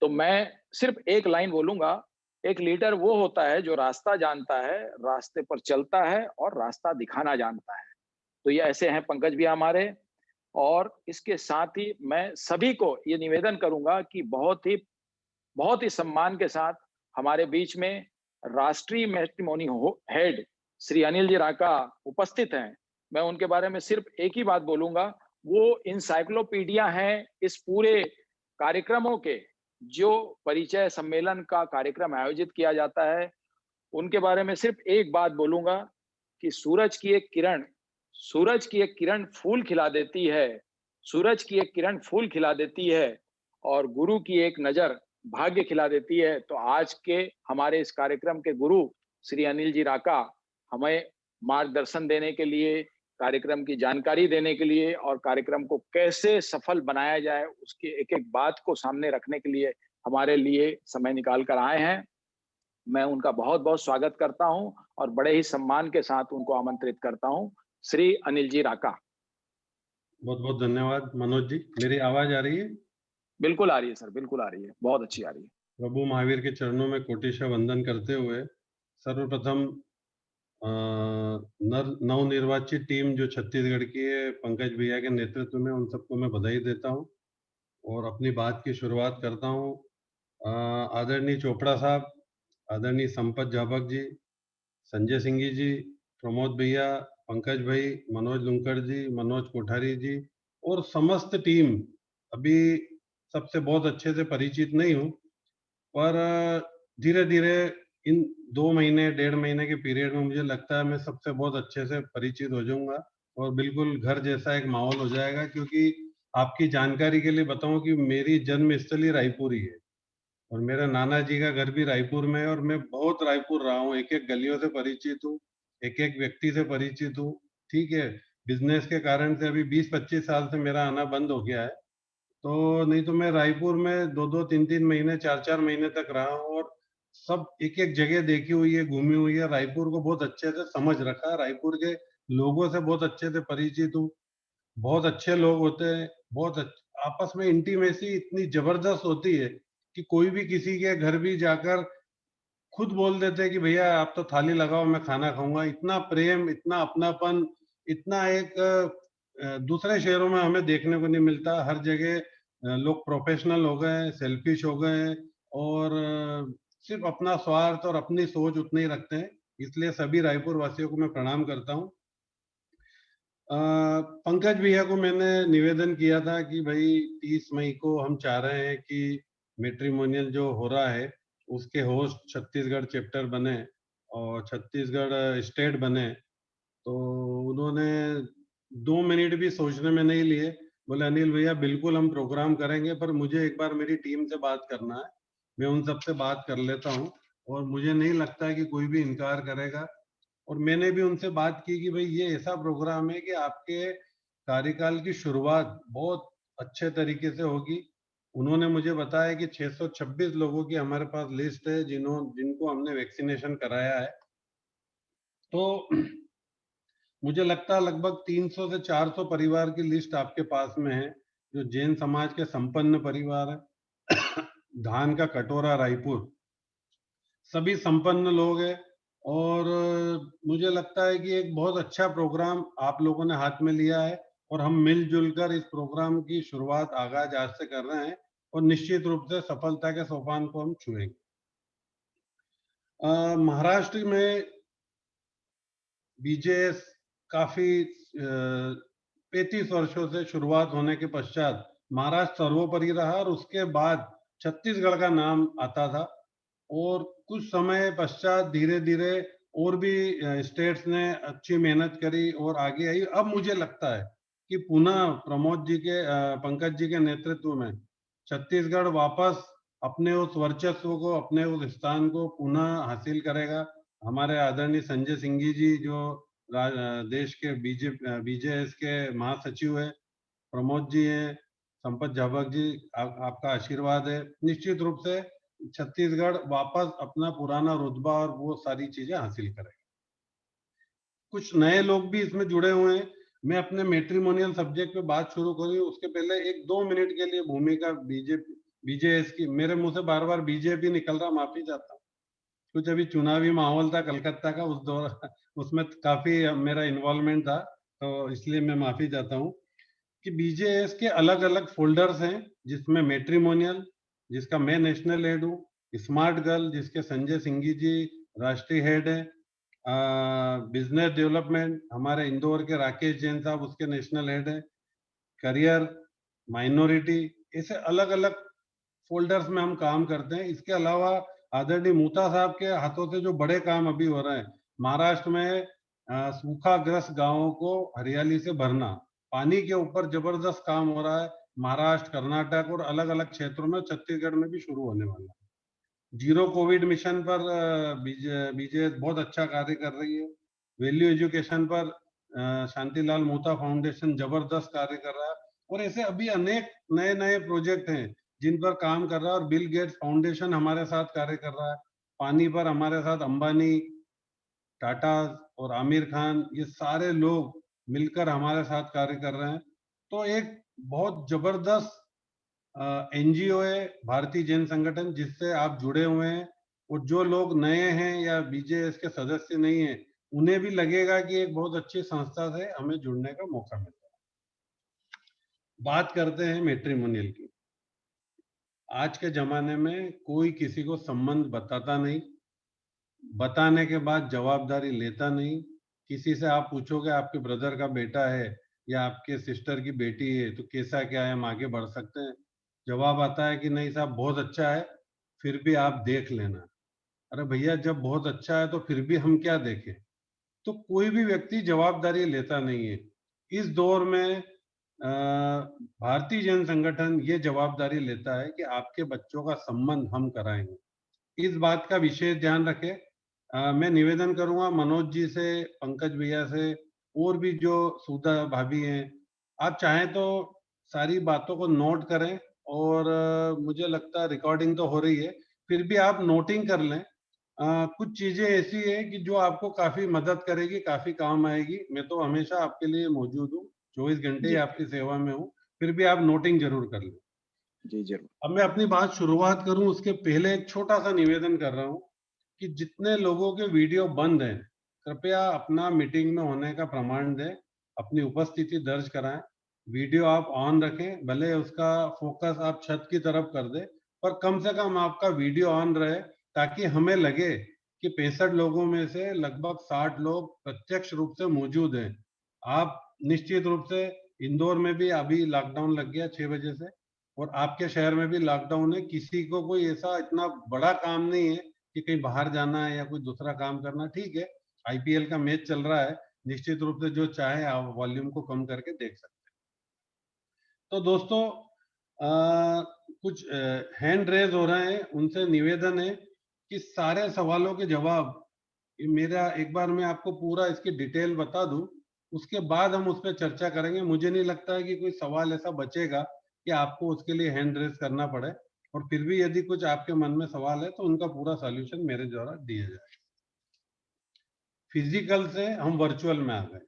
तो मैं सिर्फ एक लाइन बोलूंगा, एक लीडर वो होता है जो रास्ता जानता है, रास्ते पर चलता है और रास्ता दिखाना जानता है। तो ये ऐसे हैं पंकज भी हमारे। और इसके साथ ही मैं सभी को ये निवेदन करूंगा कि बहुत ही सम्मान के साथ हमारे बीच में राष्ट्रीय मैट्रिमोनी हेड श्री अनिल जी राका उपस्थित हैं। मैं उनके बारे में सिर्फ एक ही बात बोलूंगा, वो इंसाइक्लोपीडिया हैं इस पूरे कार्यक्रमों के। जो परिचय सम्मेलन का कार्यक्रम आयोजित किया जाता है, उनके बारे में सिर्फ एक बात बोलूंगा कि सूरज की एक किरण फूल खिला देती है, सूरज की एक किरण फूल खिला देती है और गुरु की एक नजर भाग्य खिला देती है। तो आज के हमारे इस कार्यक्रम के गुरु श्री अनिल जी राका हमें मार्गदर्शन देने के लिए, कार्यक्रम की जानकारी देने के लिए और कार्यक्रम को कैसे सफल बनाया जाए उसकी एक एक बात को सामने रखने के लिए हमारे लिए समय निकाल कर आए हैं। मैं उनका बहुत बहुत स्वागत करता हूं और बड़े ही सम्मान के साथ उनको आमंत्रित करता हूं। श्री अनिल जी राका। बहुत बहुत धन्यवाद मनोज जी। मेरी आवाज आ रही है? बिल्कुल आ रही है सर, बिल्कुल आ रही है, बहुत अच्छी आ रही है। प्रभु महावीर के चरणों में कोटिशा वंदन करते हुए सर्वप्रथम नवनिर्वाचित टीम जो छत्तीसगढ़ की है, पंकज भैया के नेतृत्व में, उन सबको मैं बधाई देता हूं और अपनी बात की शुरुआत करता हूं। आदरणीय चोपड़ा साहब, आदरणीय संपत झाबक जी, संजय सिंघी जी, प्रमोद भैया, पंकज भाई, मनोज लुंकड़ जी, मनोज कोठारी जी और समस्त टीम। अभी सबसे बहुत अच्छे से परिचित नहीं हूँ, पर धीरे धीरे इन 2 महीने 1.5 महीने के पीरियड में मुझे लगता है मैं सबसे बहुत अच्छे से परिचित हो जाऊंगा और बिल्कुल घर जैसा एक माहौल हो जाएगा। क्योंकि आपकी जानकारी के लिए बताऊं कि मेरी जन्म स्थली रायपुर ही है और मेरे नाना जी का घर भी रायपुर में है और मैं बहुत रायपुर रहा हूँ, एक एक गलियों से परिचित हूँ, एक एक व्यक्ति से परिचित हूँ। ठीक है, बिजनेस के कारण से अभी 20-25 साल से मेरा आना बंद हो गया है, तो नहीं तो मैं रायपुर में 2-2, 3-3 महीने, 4-4 महीने तक रहा हूँ और सब एक एक जगह देखी हुई है, घूमी हुई है। रायपुर को बहुत अच्छे से समझ रखा है, रायपुर के लोगों से बहुत अच्छे से परिचित हूँ। बहुत अच्छे लोग होते हैं, आपस में इंटीमेसी इतनी जबरदस्त होती है कि कोई भी किसी के घर भी जाकर खुद बोल देते हैं कि भैया आप तो थाली लगाओ, मैं खाना खाऊंगा। इतना प्रेम, इतना अपनापन, इतना एक दूसरे शहरों में हमें देखने को नहीं मिलता। हर जगह लोग प्रोफेशनल हो गए हैं, सेल्फिश हो गए हैं और सिर्फ अपना स्वार्थ और अपनी सोच उतने ही रखते हैं। इसलिए सभी रायपुर वासियों को मैं प्रणाम करता हूँ। पंकज भैया को मैंने निवेदन किया था कि भाई 30 मई को हम चाह रहे हैं कि मैट्रिमोनियल जो हो रहा है उसके होस्ट छत्तीसगढ़ चैप्टर बने और छत्तीसगढ़ स्टेट बने। तो उन्होंने 2 मिनट भी सोचने में नहीं लिए, बोले अनिल भैया बिल्कुल हम प्रोग्राम करेंगे, पर मुझे एक बार मेरी टीम से बात करना है। मैं उन सबसे बात कर लेता हूँ और मुझे नहीं लगता है कि कोई भी इनकार करेगा। और मैंने भी उनसे बात की कि भाई ये ऐसा प्रोग्राम है कि आपके कार्यकाल की शुरुआत बहुत अच्छे तरीके से होगी। उन्होंने मुझे बताया कि 626 लोगों की हमारे पास लिस्ट है जिनको हमने वैक्सीनेशन कराया है। तो मुझे लगता है लगभग 300 से 400 परिवार की लिस्ट आपके पास में है, जो जैन समाज के संपन्न परिवार है। धान का कटोरा रायपुर, सभी संपन्न लोग हैं और मुझे लगता है कि एक बहुत अच्छा प्रोग्राम आप लोगों ने हाथ में लिया है और हम मिलजुल कर इस प्रोग्राम की शुरुआत आगाज आज से कर रहे हैं और निश्चित रूप से सफलता के सोपान को हम छुएंगे। महाराष्ट्र में बीजेएस काफी 35 वर्षों से शुरुआत होने के पश्चात महाराष्ट्र सर्वोपरि रहा और उसके बाद छत्तीसगढ़ का नाम आता था और कुछ समय पश्चात धीरे धीरे और भी स्टेट्स ने अच्छी मेहनत करी और आगे आई। अब मुझे लगता है कि पुनः प्रमोद जी के पंकज जी के नेतृत्व में छत्तीसगढ़ वापस अपने उस वर्चस्व को, अपने उस स्थान को पुनः हासिल करेगा। हमारे आदरणीय संजय सिंघी जी जो देश के बीजेएस के महासचिव है, प्रमोद जी हैं, संपत झाबक जी, आपका आशीर्वाद है, निश्चित रूप से छत्तीसगढ़ वापस अपना पुराना रुतबा और वो सारी चीजें हासिल करेगा। कुछ नए लोग भी इसमें जुड़े हुए हैं। मैं अपने मैट्रिमोनियल सब्जेक्ट पे बात शुरू करूँ उसके पहले 1-2 मिनट के लिए भूमिका बीजेएस की, मेरे मुंह से बार बार बीजेपी निकल रहा, माफी चाहता हूँ। कुछ अभी चुनावी माहौल था कलकत्ता का, उस दौर उसमें काफी मेरा इन्वॉल्वमेंट था, तो इसलिए मैं माफी चाहता हूँ कि बीजेएस के अलग अलग फोल्डर्स हैं, जिसमें मैट्रिमोनियल, जिसका मैं नेशनल हेड हूँ, स्मार्ट गर्ल, जिसके संजय सिंघी जी राष्ट्रीय हेड है, बिजनेस डेवलपमेंट हमारे इंदौर के राकेश जैन साहब उसके नेशनल हेड है, करियर, माइनॉरिटी, ऐसे अलग अलग फोल्डर्स में हम काम करते हैं। इसके अलावा आदरणीय मूता साहब के हाथों से जो बड़े काम अभी हो रहे हैं, महाराष्ट्र में सूखाग्रस्त गांवों को हरियाली से भरना, पानी के ऊपर जबरदस्त काम हो रहा है महाराष्ट्र, कर्नाटक और अलग अलग क्षेत्रों में, छत्तीसगढ़ में भी शुरू होने वाला है। जीरो कोविड मिशन पर बीजे बहुत अच्छा कार्य कर रही है। वैल्यू एजुकेशन पर शांतिलाल मोता फाउंडेशन जबरदस्त कार्य कर रहा है, और ऐसे अभी अनेक नए नए प्रोजेक्ट हैं जिन पर काम कर रहा है, और बिल गेट्स फाउंडेशन हमारे साथ कार्य कर रहा है। पानी पर हमारे साथ अंबानी, टाटा और आमिर खान, ये सारे लोग मिलकर हमारे साथ कार्य कर रहे हैं। तो एक बहुत जबरदस्त एनजीओ है भारतीय जैन संगठन, जिससे आप जुड़े हुए हैं, और जो लोग नए हैं या बीजेएस के सदस्य नहीं है, उन्हें भी लगेगा कि एक बहुत अच्छी संस्था से हमें जुड़ने का मौका मिलता है। बात करते हैं मैट्रिमोनियल की। आज के जमाने में कोई किसी को संबंध बताता नहीं, बताने के बाद जवाबदारी लेता नहीं। किसी से आप पूछोगे आपके ब्रदर का बेटा है या आपके सिस्टर की बेटी है तो कैसा क्या है, हम आगे बढ़ सकते हैं? जवाब आता है कि नहीं साहब बहुत अच्छा है, फिर भी आप देख लेना। अरे भैया जब बहुत अच्छा है तो फिर भी हम क्या देखें? तो कोई भी व्यक्ति जवाबदारी लेता नहीं है। इस दौर में भारतीय जैन संगठन ये जवाबदारी लेता है कि आपके बच्चों का संबंध हम कराएंगे। इस बात का विशेष ध्यान रखें। मैं निवेदन करूंगा मनोज जी से, पंकज भैया से, और भी जो सुधा भाभी हैं, आप चाहें तो सारी बातों को नोट करें, और मुझे लगता है रिकॉर्डिंग तो हो रही है, फिर भी आप नोटिंग कर लें। कुछ चीजें ऐसी है कि जो आपको काफी मदद करेगी, काफी काम आएगी। मैं तो हमेशा आपके लिए मौजूद हूँ, 24 घंटे ही जी आपकी सेवा में हूँ, फिर भी आप नोटिंग जरूर कर लें। जी जरूर। अब मैं अपनी बात शुरुआत करूं उसके पहले एक छोटा सा निवेदन कर रहा हूं कि जितने लोगों के वीडियो बंद हैं, कृपया अपना मीटिंग में होने का प्रमाण दें, अपनी उपस्थिति दर्ज कराएं। वीडियो आप ऑन रखें, भले उसका फोकस आप छत की तरफ कर दें, पर कम से कम आपका वीडियो ऑन रहे, ताकि हमें लगे कि 65 लोगों में से लगभग 60 लोग प्रत्यक्ष रूप से मौजूद हैं। आप निश्चित रूप से, इंदौर में भी अभी लॉकडाउन लग गया 6 बजे से, और आपके शहर में भी लॉकडाउन है। किसी को कोई ऐसा इतना बड़ा काम नहीं है कि कहीं बाहर जाना है या कोई दूसरा काम करना। ठीक है, आईपीएल का मैच चल रहा है, निश्चित रूप से जो चाहे आप वॉल्यूम को कम करके देख सकते हैं। तो दोस्तों, कुछ हैंड रेज हो रहे हैं, उनसे निवेदन है कि सारे सवालों के जवाब, ये मेरा, एक बार मैं आपको पूरा इसकी डिटेल बता दूं, उसके बाद हम उस पर चर्चा करेंगे। मुझे नहीं लगता है कि कोई सवाल ऐसा बचेगा कि आपको उसके लिए हैंड रेज करना पड़े, और फिर भी यदि कुछ आपके मन में सवाल है तो उनका पूरा सॉल्यूशन मेरे द्वारा दिया जाए। फिजिकल से हम वर्चुअल में आ गए।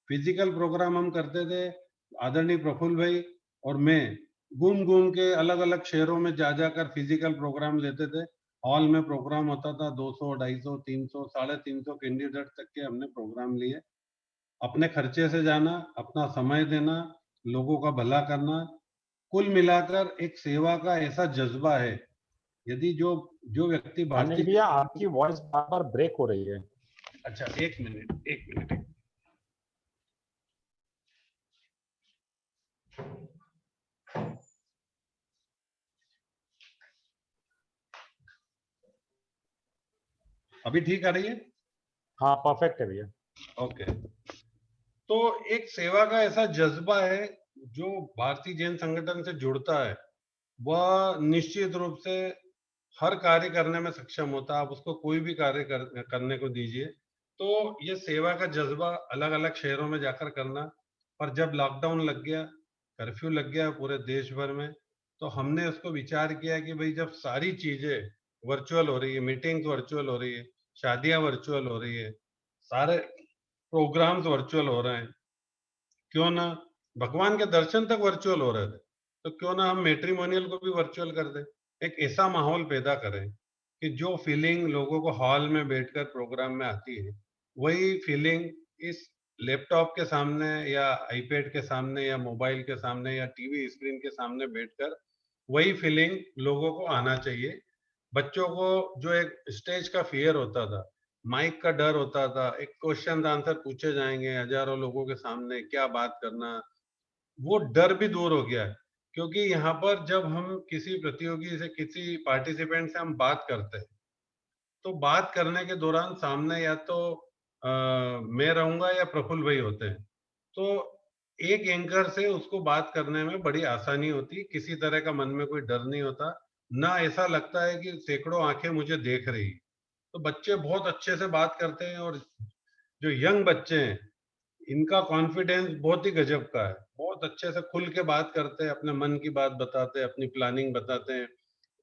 फिजिकल प्रोग्राम हम करते थे, आदरणीय प्रफुल्ल भाई और मैं घूम घूम के अलग अलग शहरों में जा जाकर फिजिकल प्रोग्राम लेते थे। हॉल में प्रोग्राम होता था, 200, 250, 300, 350 कैंडिडेट तक के हमने प्रोग्राम लिए। अपने खर्चे से जाना, अपना समय देना, लोगों का भला करना, कुल मिलाकर एक सेवा का ऐसा जज्बा है। यदि जो जो व्यक्ति अनिल भारतीय, भैया आपकी वॉइस बार बार ब्रेक हो रही है। अच्छा एक मिनट, एक मिनट। अभी ठीक आ रही है? हाँ परफेक्ट है भैया। ओके। तो एक सेवा का ऐसा जज्बा है जो भारतीय जैन संगठन से जुड़ता है, वह निश्चित रूप से हर कार्य करने में सक्षम होता है। आप उसको कोई भी कार्य करने को दीजिए। तो ये सेवा का जज्बा अलग अलग शहरों में जाकर करना, पर जब लॉकडाउन लग गया, कर्फ्यू लग गया पूरे देश भर में, तो हमने उसको विचार किया कि भाई जब सारी चीजें वर्चुअल हो रही है, मीटिंग्स वर्चुअल हो रही है, शादियां वर्चुअल हो रही है, सारे प्रोग्राम्स वर्चुअल हो रहे हैं, क्यों ना भगवान के दर्शन तक वर्चुअल हो रहे थे, तो क्यों ना हम मैट्रिमोनियल को भी वर्चुअल कर दें। एक ऐसा माहौल पैदा करें कि जो फीलिंग लोगों को हॉल में बैठकर प्रोग्राम में आती है, वही फीलिंग इस लैपटॉप के सामने या आईपैड के सामने या मोबाइल के सामने या टीवी स्क्रीन के सामने बैठकर वही फीलिंग लोगों को आना चाहिए। बच्चों को जो एक स्टेज का फियर होता था, माइक का डर होता था, एक क्वेश्चन आंसर पूछे जाएंगे हजारों लोगों के सामने, क्या बात करना, वो डर भी दूर हो गया है। क्योंकि यहाँ पर जब हम किसी प्रतियोगी से, किसी पार्टिसिपेंट से हम बात करते हैं, तो बात करने के दौरान सामने या तो मैं रहूंगा या प्रफुल्ल भाई होते हैं। तो एक एंकर से उसको बात करने में बड़ी आसानी होती, किसी तरह का मन में कोई डर नहीं होता, ना ऐसा लगता है कि सैकड़ों आंखें मुझे देख रही। तो बच्चे बहुत अच्छे से बात करते हैं, और जो यंग बच्चे हैं, इनका कॉन्फिडेंस बहुत ही गजब का है। बहुत अच्छे से खुल के बात करते हैं, अपने मन की बात बताते हैं, अपनी प्लानिंग बताते हैं,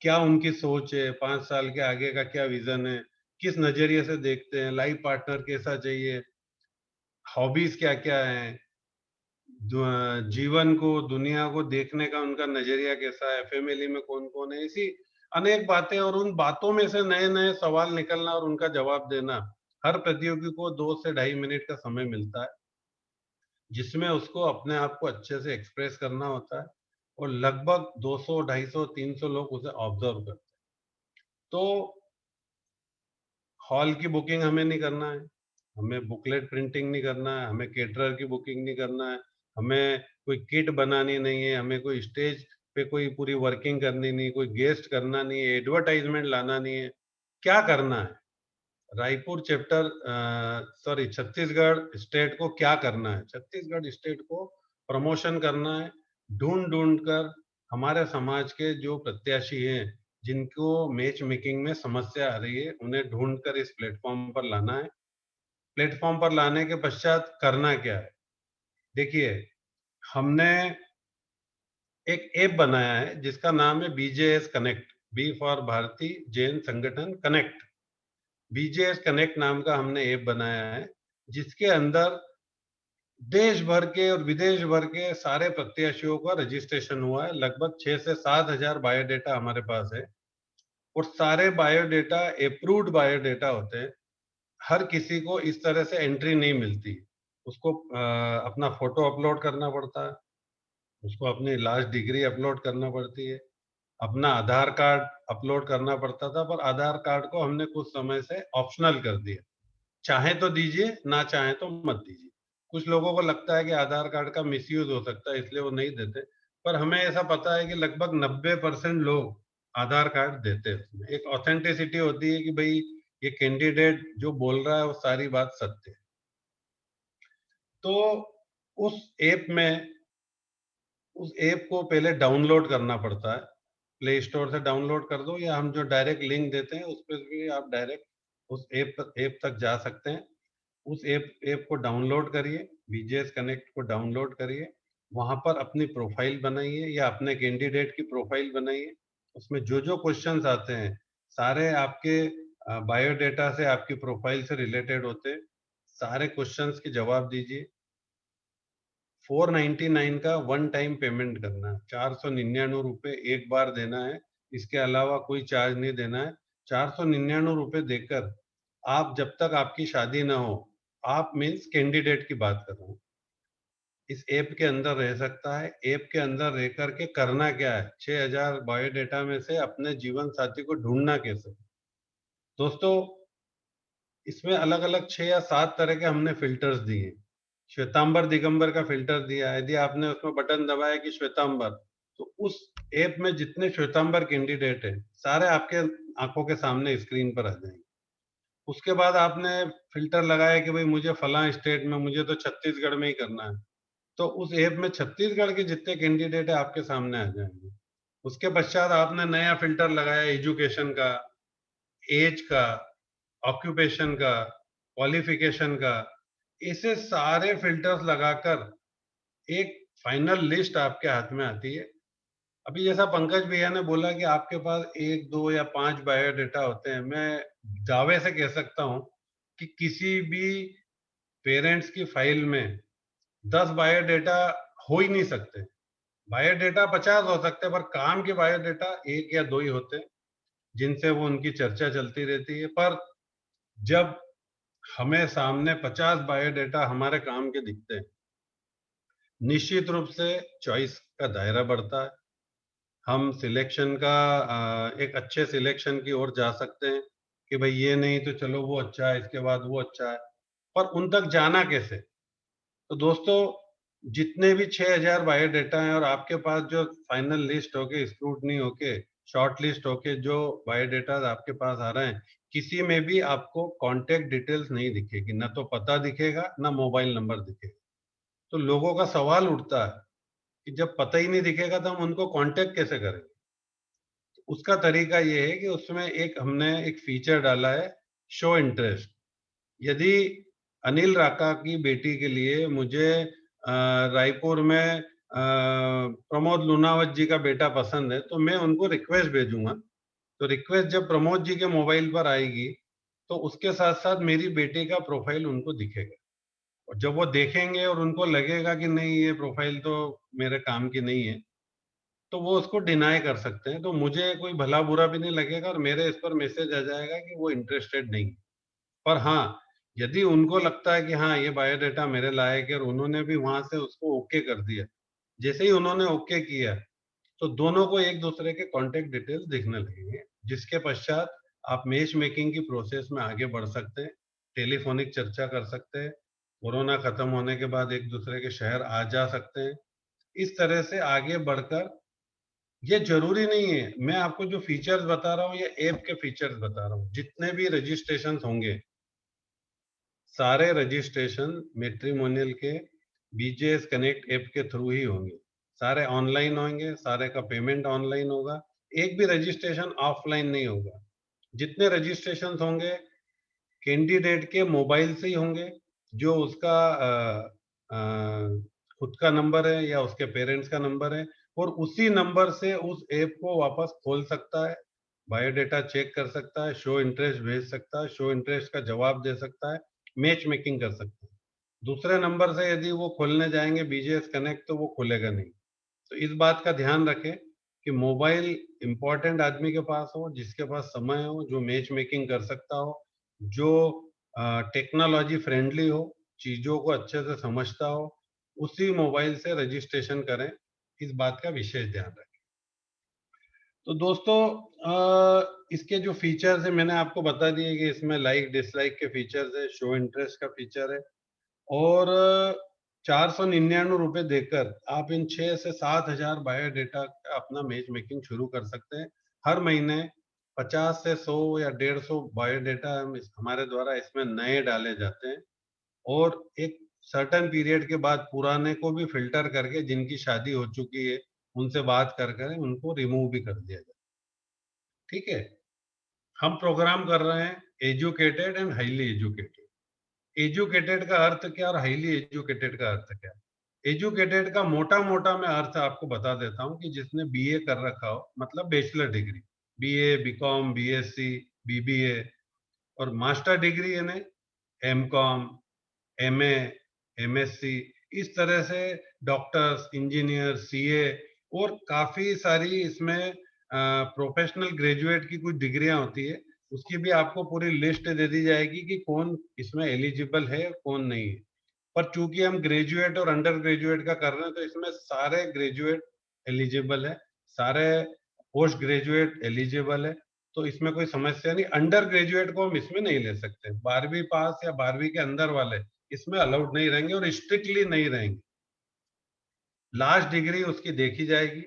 क्या उनकी सोच है, 5 साल के आगे का क्या विजन है, किस नजरिए से देखते हैं, लाइफ पार्टनर कैसा चाहिए, हॉबीज क्या-क्या हैं, जीवन को, दुनिया को देखने का उनका नजरिया कैसा है, फैमिली में कौन-कौन है, ऐसी अनेक बातें, और उन बातों में से नए-नए सवाल निकलना और उनका जवाब देना। हर प्रतियोगी को 2 से ढाई मिनट का समय मिलता है, जिसमें उसको अपने आप को अच्छे से एक्सप्रेस करना होता है, और लगभग 200, 250, 300 लोग उसे ऑब्जर्व करते हैं। तो हॉल की बुकिंग हमें नहीं करना है, हमें बुकलेट प्रिंटिंग नहीं करना है, हमें केटरर की बुकिंग नहीं करना है, हमें कोई किट बनानी नहीं है, हमें कोई स्टेज पे कोई पूरी वर्किंग करनी नहीं, कोई गेस्ट करना नहीं है, एडवर्टाइजमेंट लाना नहीं है। क्या करना है? Raipur chapter sorry Chhattisgarh state को क्या करना है? छत्तीसगढ़ स्टेट को प्रमोशन करना है, ढूंढ कर हमारे समाज के जो प्रत्याशी हैं, जिनको मैच मेकिंग में समस्या आ रही है, उन्हें ढूंढ कर इस प्लेटफॉर्म पर लाना है। प्लेटफॉर्म पर लाने के पश्चात करना क्या है? देखिए, हमने एक ऐप बनाया है जिसका नाम है BJS connect, B for Bharati Jain Sangathan connect. BJS connect नाम का हमने ऐप बनाया है, जिसके अंदर देश भर के और विदेश भर के सारे प्रत्याशियों का रजिस्ट्रेशन हुआ है। लगभग 6 से 7 हजार बायोडेटा हमारे पास है, और सारे बायोडेटा अप्रूव्ड बायोडेटा होते हैं। हर किसी को इस तरह से एंट्री नहीं मिलती। उसको अपना फोटो अपलोड करना पड़ता है, उसको अपनी लास्ट डिग्री अपलोड करना पड़ती है, अपना आधार कार्ड अपलोड करना पड़ता था, पर आधार कार्ड को हमने कुछ समय से ऑप्शनल कर दिया। चाहे तो दीजिए, ना चाहे तो मत दीजिए। कुछ लोगों को लगता है कि आधार कार्ड का मिसयूज हो सकता है, इसलिए वो नहीं देते, पर हमें ऐसा पता है कि लगभग 90% लोग आधार कार्ड देते हैं। उसमें एक ऑथेंटिसिटी होती है कि भाई ये कैंडिडेट जो बोल रहा है वो सारी बात सत्य है। तो उस ऐप में उस ऐप को पहले डाउनलोड करना पड़ता है। प्ले स्टोर से डाउनलोड कर दो, या हम जो डायरेक्ट लिंक देते हैं उस पे भी आप डायरेक्ट उस ऐप तक जा सकते हैं। उस ऐप को डाउनलोड करिए, बीजेएस कनेक्ट को डाउनलोड करिए, वहाँ पर अपनी प्रोफाइल बनाइए या अपने कैंडिडेट की प्रोफाइल बनाइए। उसमें जो क्वेश्चंस आते हैं, सारे आपके बायोडेटा से, आपकी प्रोफाइल से रिलेटेड होते हैं। सारे क्वेश्चंस के जवाब दीजिए। 499 का वन टाइम पेमेंट करना है, 499 रुपए एक बार देना है, इसके अलावा कोई चार्ज नहीं देना है। 499 रुपए देकर आप, जब तक आपकी शादी ना हो, आप मीन्स कैंडिडेट की बात कर रहा हूँ, इस ऐप के अंदर रह सकता है। ऐप के अंदर रह करके करना क्या है, 6000 बायोडेटा में से अपने जीवन साथी को ढूंढना कैसे। दोस्तों, इसमें अलग अलग 6 या 7 तरह के हमने फिल्टर्स दिए। श्वेतांबर दिगंबर का फिल्टर दिया है। यदि आपने उसमें बटन दबाया कि श्वेतांबर, तो उस ऐप में जितने श्वेतांबर कैंडिडेट हैं, सारे आपके आंखों के सामने स्क्रीन पर आ जाएंगे। उसके बाद आपने फिल्टर लगाया कि भाई मुझे फलां स्टेट में, मुझे तो छत्तीसगढ़ में ही करना है, तो उस ऐप में छत्तीसगढ़ के जितने कैंडिडेट है आपके सामने आ जाएंगे। उसके पश्चात आपने नया फिल्टर लगाया एजुकेशन का, एज का, ऑक्यूपेशन का, क्वालिफिकेशन का। ऐसे सारे फिल्टर्स लगाकर एक फाइनल लिस्ट आपके हाथ में आती है। अभी जैसा पंकज भैया ने बोला कि आपके पास 1, 2 या 5 बायोडेटा होते हैं, मैं दावे से कह सकता हूं कि किसी भी पेरेंट्स की फाइल में 10 बायोडेटा हो ही नहीं सकते। बायोडेटा 50 हो सकते हैं, पर काम के बायोडेटा 1 या 2 ही होते हैं, जिनसे वो उनकी चर्चा चलती रहती है। पर जब हमें सामने 50 बायोडेटा हमारे काम के दिखते हैं, निश्चित रूप से चॉइस का दायरा बढ़ता है। हम सिलेक्शन का एक अच्छे सिलेक्शन की ओर जा सकते हैं कि भाई ये नहीं तो चलो वो अच्छा है, इसके बाद वो अच्छा है। पर उन तक जाना कैसे? तो दोस्तों, जितने भी 6000 बायोडेटा हैं और आपके पास जो फाइनल लिस्ट होके, स्क्रूटनी होके, शॉर्ट लिस्ट होके जो बायोडेटा आपके पास आ रहे हैं, किसी में भी आपको कॉन्टैक्ट डिटेल्स नहीं दिखेगी, ना तो पता दिखेगा, ना मोबाइल नंबर दिखेगा। तो लोगों का सवाल उठता है कि जब पता ही नहीं दिखेगा तो हम उनको कॉन्टैक्ट कैसे करेंगे? उसका तरीका ये है कि उसमें हमने एक फीचर डाला है, शो इंटरेस्ट। यदि अनिल राका की बेटी के लिए मुझे रायपुर में प्रमोद लूनावत जी का बेटा पसंद है, तो मैं उनको रिक्वेस्ट भेजूंगा। तो रिक्वेस्ट जब प्रमोद जी के मोबाइल पर आएगी, तो उसके साथ साथ मेरी बेटी का प्रोफाइल उनको दिखेगा। और जब वो देखेंगे और उनको लगेगा कि नहीं, ये प्रोफाइल तो मेरे काम की नहीं है, तो वो उसको डिनाई कर सकते हैं। तो मुझे कोई भला बुरा भी नहीं लगेगा और मेरे इस पर मैसेज आ जाएगा कि वो इंटरेस्टेड नहीं है। पर हाँ, यदि उनको लगता है कि हाँ, ये बायोडाटा मेरे लायक है और उन्होंने भी वहां से उसको ओके कर दिया, जैसे ही उन्होंने ओके किया, तो दोनों को एक दूसरे के कॉन्टेक्ट डिटेल्स दिखने लगेंगे, जिसके पश्चात आप मैच मेकिंग की प्रोसेस में आगे बढ़ सकते हैं, टेलीफोनिक चर्चा कर सकते हैं, कोरोना खत्म होने के बाद एक दूसरे के शहर आ जा सकते हैं। इस तरह से आगे बढ़कर, ये जरूरी नहीं है, मैं आपको जो फीचर्स बता रहा हूँ ये ऐप के फीचर्स बता रहा हूँ। जितने भी रजिस्ट्रेशन होंगे, सारे रजिस्ट्रेशन मैट्रिमोनियल के बीजेएस कनेक्ट ऐप के थ्रू ही होंगे। सारे ऑनलाइन होंगे, सारे का पेमेंट ऑनलाइन होगा, एक भी रजिस्ट्रेशन ऑफलाइन नहीं होगा। जितने रजिस्ट्रेशन होंगे कैंडिडेट के मोबाइल से ही होंगे, जो उसका खुद का नंबर है या उसके पेरेंट्स का नंबर है, और उसी नंबर से उस ऐप को वापस खोल सकता है, बायोडेटा चेक कर सकता है, शो इंटरेस्ट भेज सकता है, शो इंटरेस्ट का जवाब दे सकता है, मैच मेकिंग कर सकता है। दूसरे नंबर से यदि वो खोलने जाएंगे बीजेएस कनेक्ट, तो वो खुलेगा नहीं। तो इस बात का ध्यान रखें कि मोबाइल इंपॉर्टेंट आदमी के पास हो, जिसके पास समय हो, जो मैच मेकिंग कर सकता हो, जो टेक्नोलॉजी फ्रेंडली हो, चीजों को अच्छे से समझता हो, उसी मोबाइल से रजिस्ट्रेशन करें। इस बात का विशेष ध्यान रखें। तो दोस्तों, इसके जो फीचर्स है मैंने आपको बता दिए कि इसमें लाइक डिसलाइक के फीचर्स है, शो इंटरेस्ट का फीचर है, और 499 रुपए देकर आप इन 6 से 7 हजार बायोडेटा का अपना मैच मेकिंग शुरू कर सकते हैं। हर महीने 50 से 100 या 150 बायोडेटा हमारे द्वारा इसमें नए डाले जाते हैं, और एक सर्टेन पीरियड के बाद पुराने को भी फिल्टर करके, जिनकी शादी हो चुकी है उनसे बात कर कर उनको रिमूव भी कर दिया जाए। ठीक है, हम प्रोग्राम कर रहे हैं educated and highly educated. Educated का अर्थ क्या और हाईली एजुकेटेड का अर्थ क्या? एजुकेटेड का मोटा मोटा मैं अर्थ आपको बता देता हूँ कि जिसने बीए कर रखा हो, मतलब bachelor degree, BA, BCom, BSc, BBA, और मास्टर डिग्री यानी एमकॉम, एमए, एमएससी, इस तरह से डॉक्टर्स, इंजीनियर, सीए, और काफी सारी इसमें प्रोफेशनल ग्रेजुएट की कुछ डिग्रियां होती है। उसकी भी आपको पूरी लिस्ट दे दी जाएगी कि कौन इसमें एलिजिबल है और कौन नहीं है। पर चूंकि हम ग्रेजुएट और अंडर ग्रेजुएट का कर रहे हैं, तो इसमें सारे ग्रेजुएट एलिजिबल है, सारे पोस्ट ग्रेजुएट एलिजिबल है। तो इसमें कोई समस्या नहीं। अंडर ग्रेजुएट को हम इसमें नहीं ले सकते, 12वीं पास या 12वीं के अंदर वाले इसमें अलाउड नहीं रहेंगे और स्ट्रिक्टली नहीं रहेंगे। लास्ट डिग्री उसकी देखी जाएगी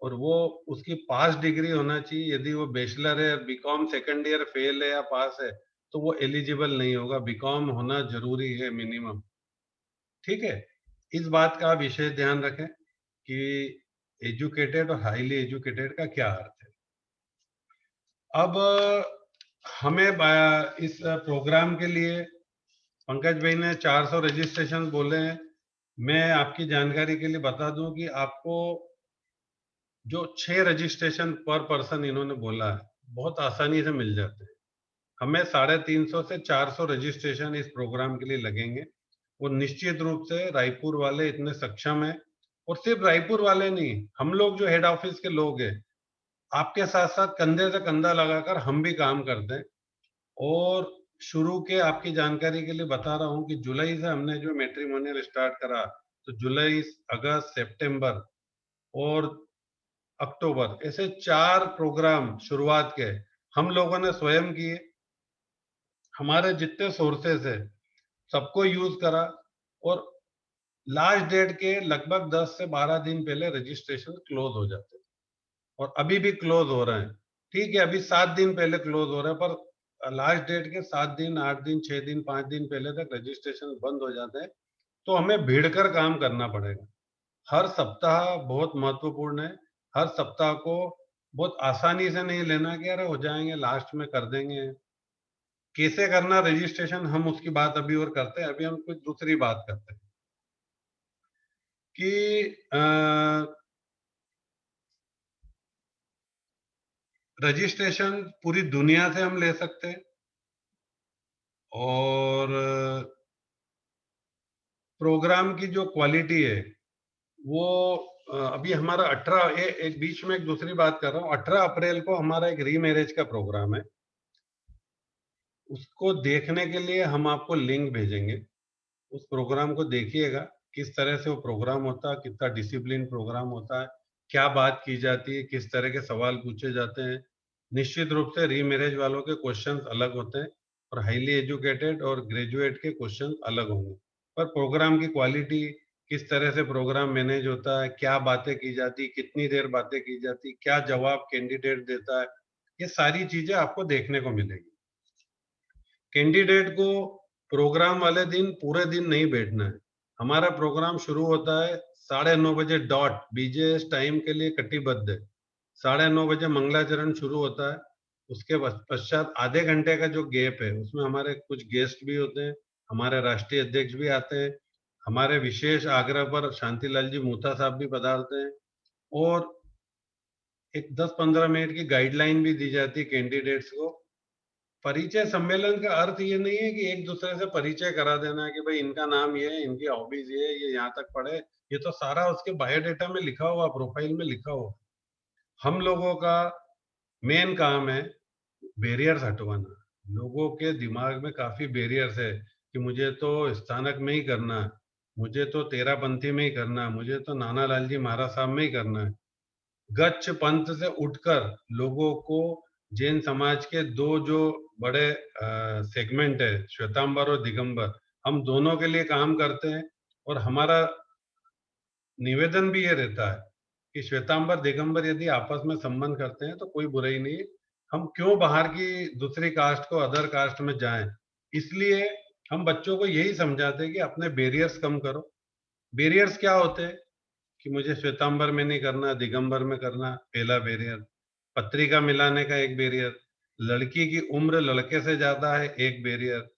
और वो उसकी पास डिग्री होना चाहिए। यदि वो बैचलर है, बीकॉम सेकंड ईयर फेल है या पास है, तो वो एलिजिबल नहीं होगा। बीकॉम होना जरूरी है मिनिमम। ठीक है, इस बात का विशेष ध्यान रखें कि एजुकेटेड और हाईली एजुकेटेड का क्या अर्थ है। अब हमें इस प्रोग्राम के लिए पंकज भाई ने 400 रजिस्ट्रेशन बोले हैं। मैं आपकी जानकारी के लिए बता दूं कि आपको जो 6 रजिस्ट्रेशन पर पर्सन इन्होंने बोला है, बहुत आसानी से मिल जाते हैं। हमें 350 से 400 रजिस्ट्रेशन इस प्रोग्राम के लिए लगेंगे। वो निश्चित रूप से रायपुर वाले इतने सक्षम हैं और सिर्फ रायपुर वाले नहीं, हम लोग जो हेड ऑफिस के लोग हैं, आपके साथ साथ कंधे से कंधा लगाकर हम भी काम करते हैं। और शुरू के आपकी जानकारी के लिए बता रहा हूँ कि जुलाई से हमने जो मैट्रिमोनियल स्टार्ट करा, तो जुलाई, अगस्त, सितंबर और अक्टूबर, ऐसे 4 प्रोग्राम शुरुआत के हम लोगों ने स्वयं किए। हमारे जितने सोर्सेस है सबको यूज करा, और लास्ट डेट के लगभग 10 से 12 दिन पहले रजिस्ट्रेशन क्लोज हो जाते हैं, और अभी भी क्लोज हो रहे हैं। ठीक है, अभी 7 दिन पहले क्लोज हो रहा है, पर लास्ट डेट के 7 दिन, 8 दिन, 6 दिन, 5 दिन पहले तक रजिस्ट्रेशन बंद हो जाते हैं। तो हमें भीड़ कर काम करना पड़ेगा। हर सप्ताह बहुत महत्वपूर्ण है। हर सप्ताह को बहुत आसानी से नहीं लेना कि अरे हो जाएंगे, लास्ट में कर देंगे। कैसे करना रजिस्ट्रेशन, हम उसकी बात अभी और करते हैं। अभी हम कुछ दूसरी बात करते हैं कि रजिस्ट्रेशन पूरी दुनिया से हम ले सकते हैं, और प्रोग्राम की जो क्वालिटी है वो अभी हमारा 18 एक बीच में एक दूसरी बात कर रहा हूँ, 18 अप्रैल को हमारा एक रीमैरिज का प्रोग्राम है। उसको देखने के लिए हम आपको लिंक भेजेंगे। उस प्रोग्राम को देखिएगा, किस तरह से वो प्रोग्राम होता है, कितना डिसिप्लिन प्रोग्राम होता है, क्या बात की जाती है, किस तरह के सवाल पूछे जाते हैं। निश्चित रूप से रीमैरिज वालों के क्वेश्चंस अलग होते हैं, और हाईली एजुकेटेड और ग्रेजुएट के क्वेश्चंस अलग होंगे। पर प्रोग्राम की क्वालिटी, किस तरह से प्रोग्राम मैनेज होता है, क्या बातें की जाती, कितनी देर बातें की जाती, क्या जवाब कैंडिडेट देता है, ये सारी चीजें आपको देखने को मिलेगी। कैंडिडेट को प्रोग्राम वाले दिन पूरे दिन नहीं बैठना है। हमारा प्रोग्राम शुरू होता है 9:30 बजे डॉट, बीजेएस टाइम के लिए कटिबद्ध है। 9:30 बजे मंगलाचरण शुरू होता है। उसके पश्चात आधे घंटे का जो गैप है, उसमें हमारे कुछ गेस्ट भी होते हैं, हमारे राष्ट्रीय अध्यक्ष भी आते हैं, हमारे विशेष आग्रह पर शांतिलाल जी मूथा साहब भी पधारते हैं, और एक 10-15 मिनट की गाइडलाइन भी दी जाती है कैंडिडेट्स को। परिचय सम्मेलन का अर्थ ये नहीं है कि एक दूसरे से परिचय करा देना है कि भाई इनका नाम ये है, इनकी हॉबीज ये यहाँ तक पढ़े। ये तो सारा उसके बायोडेटा में लिखा हुआ, प्रोफाइल में लिखा हुआ। हम लोगों का मेन काम है बैरियर्स हटवाना। लोगों के दिमाग में काफी बैरियर्स है कि मुझे तो स्थानक में ही करना है, मुझे तो तेरापंथी में ही करना है, मुझे तो नाना लाल जी महाराज साहब में ही करना है। गच्छ पंथ से उठकर लोगों को जैन समाज के दो जो बड़े सेगमेंट है, श्वेतांबर और दिगंबर, हम दोनों के लिए काम करते हैं। और हमारा निवेदन भी ये रहता है कि श्वेतांबर दिगंबर यदि आपस में संबंध करते हैं तो कोई बुराई नहीं है। हम क्यों बाहर की दूसरी कास्ट को, अदर कास्ट में जाएं। इसलिए हम बच्चों को यही समझाते हैं कि अपने बैरियर्स कम करो। बैरियर्स क्या होते हैं कि मुझे श्वेतांबर में नहीं करना, दिगंबर में करना, पहला बैरियर। पत्रिका मिलाने का एक बैरियर। लड़की की उम्र लड़के से ज्यादा है, एक बैरियर।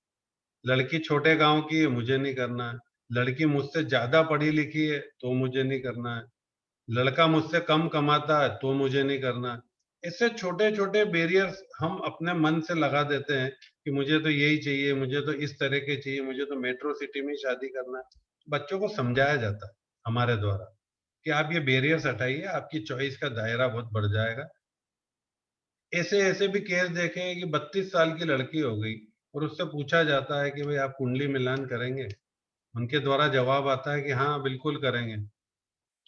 लड़की छोटे गांव की है, मुझे नहीं करना है। लड़की मुझसे ज्यादा पढ़ी लिखी है तो मुझे नहीं करना है। लड़का मुझसे कम कमाता है तो मुझे नहीं करना है। ऐसे छोटे छोटे बैरियर्स हम अपने मन से लगा देते हैं कि मुझे तो यही चाहिए, मुझे तो इस तरह के चाहिए, मुझे तो मेट्रो सिटी में शादी करना है। बच्चों को समझाया जाता है हमारे द्वारा कि आप ये बैरियर्स हटाइए, आपकी चॉइस का दायरा बहुत बढ़ जाएगा। ऐसे ऐसे भी केस देखे हैं कि 32 साल की लड़की हो गई और उससे पूछा जाता है कि भाई आप कुंडली मिलान करेंगे, उनके द्वारा जवाब आता है कि हाँ बिल्कुल करेंगे।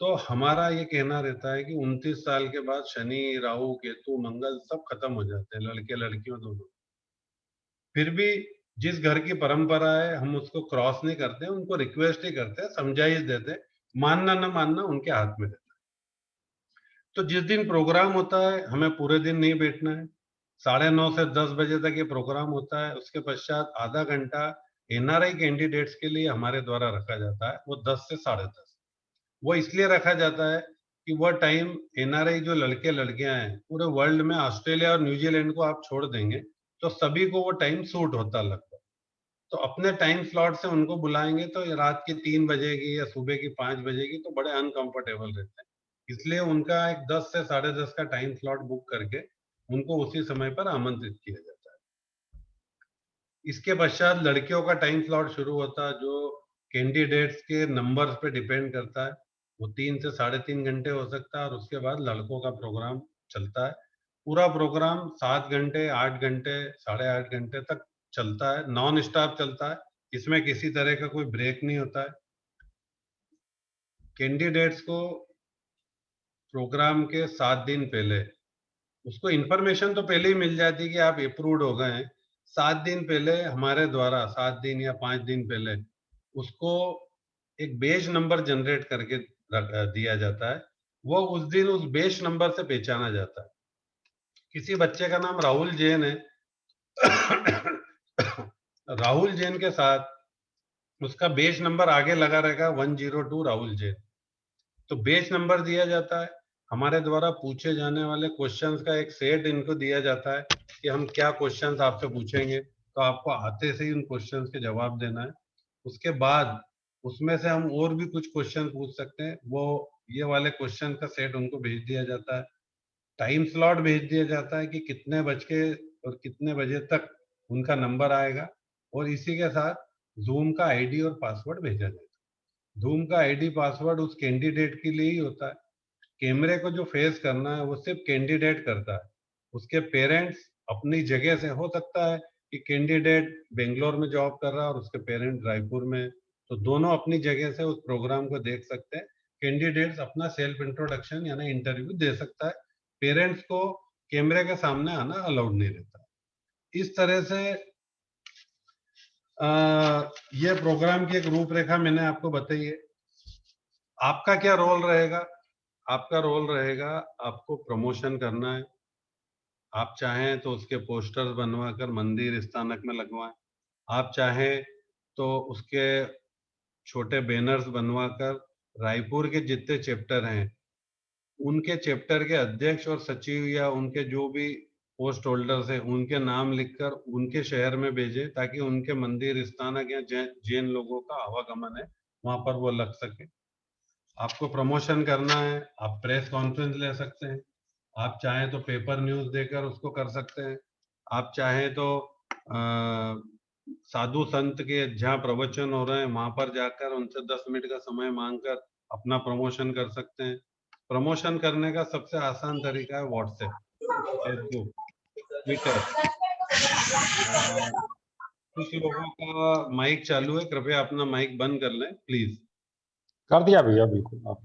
तो हमारा ये कहना रहता है कि 29 साल के बाद शनि, राहु, केतु, मंगल सब खत्म हो जाते हैं, लड़के लड़कियों दोनों। फिर भी जिस घर की परंपरा है हम उसको क्रॉस नहीं करते, उनको रिक्वेस्ट ही करते, समझाइश देते। मानना न मानना उनके हाथ में रहता है। तो जिस दिन प्रोग्राम होता है हमें पूरे दिन नहीं बैठना है। 9:30 से 10 बजे तक ये प्रोग्राम होता है। उसके पश्चात आधा घंटा एनआरआई कैंडिडेट्स के लिए हमारे द्वारा रखा जाता है, वो 10 से 10:30। वो इसलिए रखा जाता है कि वह टाइम एनआरआई जो लड़के लड़कियां हैं पूरे वर्ल्ड में, ऑस्ट्रेलिया और न्यूजीलैंड को आप छोड़ देंगे तो सभी को वो टाइम सूट होता है लगभग। तो अपने टाइम स्लॉट से उनको बुलाएंगे तो ये रात की 3 बजे की या सुबह की 5 बजे की तो बड़े अनकंफर्टेबल रहते हैं। इसलिए उनका एक 10 से 10:30 का टाइम स्लॉट बुक करके उनको उसी समय पर आमंत्रित किया जाता है। इसके पश्चात लड़कियों का टाइम स्लॉट शुरू होता है, जो कैंडिडेट्स के नंबर्स पे डिपेंड करता है। वो 3 से 3.5 घंटे हो सकता है, और उसके बाद लड़कों का प्रोग्राम चलता है। पूरा प्रोग्राम 7 घंटे, 8 घंटे, 8.5 घंटे तक चलता है, नॉन स्टॉप चलता है। इसमें किसी तरह का कोई ब्रेक नहीं होता है। कैंडिडेट्स को प्रोग्राम के 7 दिन पहले उसको इन्फॉर्मेशन तो पहले ही मिल जाती है कि आप अप्रूव्ड हो गए हैं। 7 दिन पहले हमारे द्वारा, 7 दिन या 5 दिन पहले उसको एक बेच नंबर जनरेट करके दिया जाता है। वो उस दिन उस बेच नंबर से पहचाना जाता है। किसी बच्चे का नाम राहुल जैन है राहुल जैन के साथ उसका बेच नंबर आगे लगा रहेगा 102 राहुल जैन। तो बेच नंबर दिया जाता है। हमारे द्वारा पूछे जाने वाले क्वेश्चंस का एक सेट इनको दिया जाता है कि हम क्या क्वेश्चंस आपसे पूछेंगे, तो आपको आते से ही उन क्वेश्चंस के जवाब देना है। उसके बाद उसमें से हम और भी कुछ क्वेश्चन पूछ सकते हैं, वो ये वाले क्वेश्चन का सेट उनको भेज दिया जाता है। टाइम स्लॉट भेज दिया जाता है कि कितने बज के और कितने बजे तक उनका नंबर आएगा, और इसी के साथ जूम का आईडी और पासवर्ड भेजा जाता है। जूम का आईडी पासवर्ड उस कैंडिडेट के लिए ही होता है। कैमरे को जो फेस करना है वो सिर्फ कैंडिडेट करता है। उसके पेरेंट्स अपनी जगह से, हो सकता है कि कैंडिडेट बेंगलोर में जॉब कर रहा है और उसके पेरेंट्स रायपुर में, तो दोनों अपनी जगह से उस प्रोग्राम को देख सकते हैं। कैंडिडेट्स अपना सेल्फ इंट्रोडक्शन यानी इंटरव्यू दे सकता है। पेरेंट्स को कैमरे के सामने आना अलाउड नहीं रहता। इस तरह से ये प्रोग्राम की एक रूपरेखा मैंने आपको बताई है। आपका क्या रोल रहेगा? आपका रोल रहेगा, आपको प्रमोशन करना है। आप चाहें तो उसके पोस्टर्स बनवा कर मंदिर स्थानक में लगवाएं। आप चाहें तो उसके छोटे बैनर्स बनवा कर रायपुर के जितने चैप्टर हैं उनके चैप्टर के अध्यक्ष और सचिव या उनके जो भी पोस्ट होल्डर्स हैं उनके नाम लिखकर उनके शहर में भेजें, ताकि उनके मंदिर स्थानक या जैन लोगों का आवागमन है वहां पर वो लग सके। आपको प्रमोशन करना है, आप प्रेस कॉन्फ्रेंस ले सकते हैं। आप चाहें तो पेपर न्यूज देकर उसको कर सकते हैं। आप चाहें तो साधु संत के जहाँ प्रवचन हो रहे हैं वहां पर जाकर उनसे 10 मिनट का समय मांगकर अपना प्रमोशन कर सकते हैं। प्रमोशन करने का सबसे आसान तरीका है व्हाट्सएप, फेसबुक, ट्विटर। कुछ लोगों का माइक चालू है, कृपया अपना माइक बंद कर लें प्लीज। कर दिया भैया, बिल्कुल आप।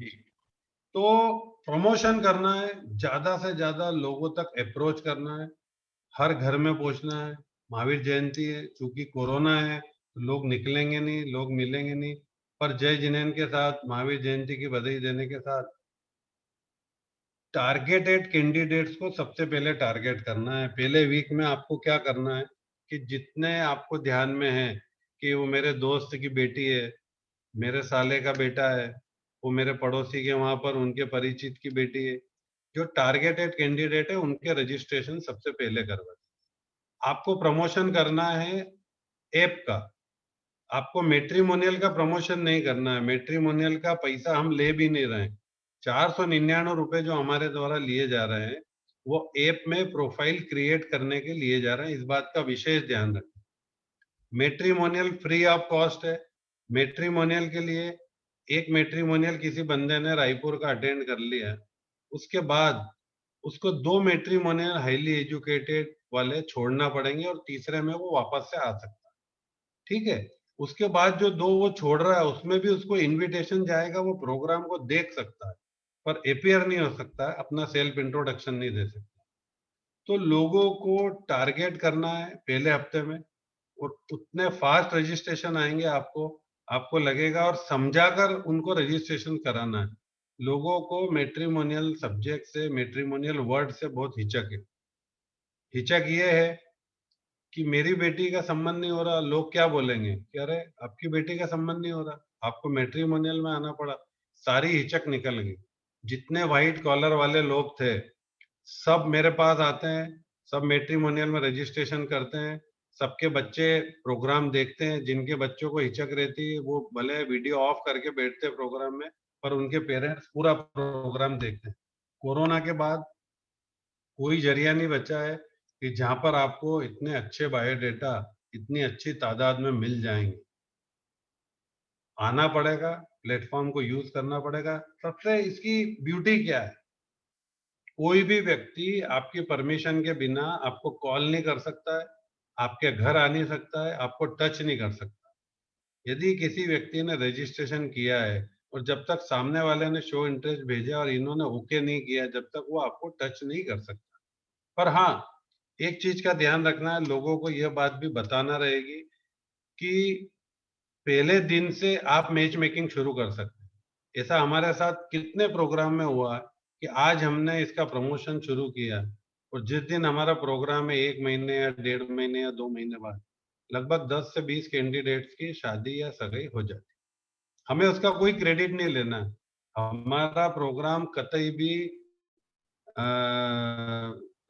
तो प्रमोशन करना है, ज्यादा से ज्यादा लोगों तक अप्रोच करना है, हर घर में पहुंचना है। महावीर जयंती है, चूंकि कोरोना है तो लोग निकलेंगे नहीं, लोग मिलेंगे नहीं, पर जय जिनेंद्र के साथ महावीर जयंती की बधाई देने के साथ टारगेटेड कैंडिडेट्स को सबसे पहले टारगेट करना है। पहले वीक में आपको क्या करना है कि जितने आपको ध्यान में है कि वो मेरे दोस्त की बेटी है, मेरे साले का बेटा है, वो मेरे पड़ोसी के वहां पर उनके परिचित की बेटी है, जो टारगेटेड कैंडिडेट है उनके रजिस्ट्रेशन सबसे पहले करवाए। आपको प्रमोशन करना है ऐप का। आपको मैट्रिमोनियल का प्रमोशन नहीं करना है। मैट्रिमोनियल का पैसा हम ले भी नहीं रहे हैं। 499 रुपए जो हमारे द्वारा लिए जा रहे हैं वो ऐप में प्रोफाइल क्रिएट करने के लिए जा रहे हैं। इस बात का विशेष ध्यान रखें। मैट्रिमोनियल फ्री ऑफ कॉस्ट है। मैट्रिमोनियल के लिए एक मैट्रिमोनियल किसी बंदे ने रायपुर का अटेंड कर लिया, उसके बाद उसको 2 मैट्रिमोनियल हाईली एजुकेटेड वाले छोड़ना पड़ेंगे और तीसरे में वो वापस से आ सकता है। ठीक है, उसके बाद जो 2 वो छोड़ रहा है उसमें भी उसको इनविटेशन जाएगा, वो प्रोग्राम को देख सकता है पर अपियर नहीं हो सकता है, अपना सेल्फ इंट्रोडक्शन नहीं दे सकता। तो लोगों को टारगेट करना है पहले हफ्ते में, और उतने फास्ट रजिस्ट्रेशन आएंगे आपको आपको लगेगा, और समझाकर उनको रजिस्ट्रेशन कराना है। लोगों को मैट्रिमोनियल सब्जेक्ट से, मैट्रिमोनियल वर्ड से बहुत हिचक है। हिचक ये है कि मेरी बेटी का संबंध नहीं हो रहा, लोग क्या बोलेंगे कि अरे आपकी बेटी का संबंध नहीं हो रहा, आपको मैट्रिमोनियल में आना पड़ा। सारी हिचक निकल गई। जितने व्हाइट कॉलर वाले लोग थे सब मेरे पास आते हैं, सब मैट्रिमोनियल में रजिस्ट्रेशन करते हैं। सबके बच्चे प्रोग्राम देखते हैं। जिनके बच्चों को हिचक रहती है वो भले वीडियो ऑफ करके बैठते हैं प्रोग्राम में, पर उनके पेरेंट्स पूरा प्रोग्राम देखते हैं। कोरोना के बाद कोई जरिया नहीं बचा है कि जहां पर आपको इतने अच्छे बायोडेटा इतनी अच्छी तादाद में मिल जाएंगे। आना पड़ेगा, प्लेटफॉर्म को यूज करना पड़ेगा। सबसे इसकी ब्यूटी क्या है, कोई भी व्यक्ति आपकी परमिशन के बिना आपको कॉल नहीं कर सकता है, आपके घर आ नहीं सकता है, आपको टच नहीं कर सकता। यदि किसी व्यक्ति ने रजिस्ट्रेशन किया है और जब तक सामने वाले ने शो इंटरेस्ट भेजा और इन्होंने ओके नहीं किया, जब तक वो आपको टच नहीं कर सकता। पर हाँ, एक चीज का ध्यान रखना है, लोगों को यह बात भी बताना रहेगी कि पहले दिन से आप मैच मेकिंग शुरू कर सकते हैं। ऐसा हमारे साथ कितने प्रोग्राम में हुआ है कि आज हमने इसका प्रमोशन शुरू किया और जिस दिन हमारा प्रोग्राम है 1 महीने या 1.5 महीने या 2 महीने बाद लगभग 10 से 20 कैंडिडेट्स की शादी या सगाई हो जाती। हमें उसका कोई क्रेडिट नहीं लेना है। हमारा प्रोग्राम कतई भी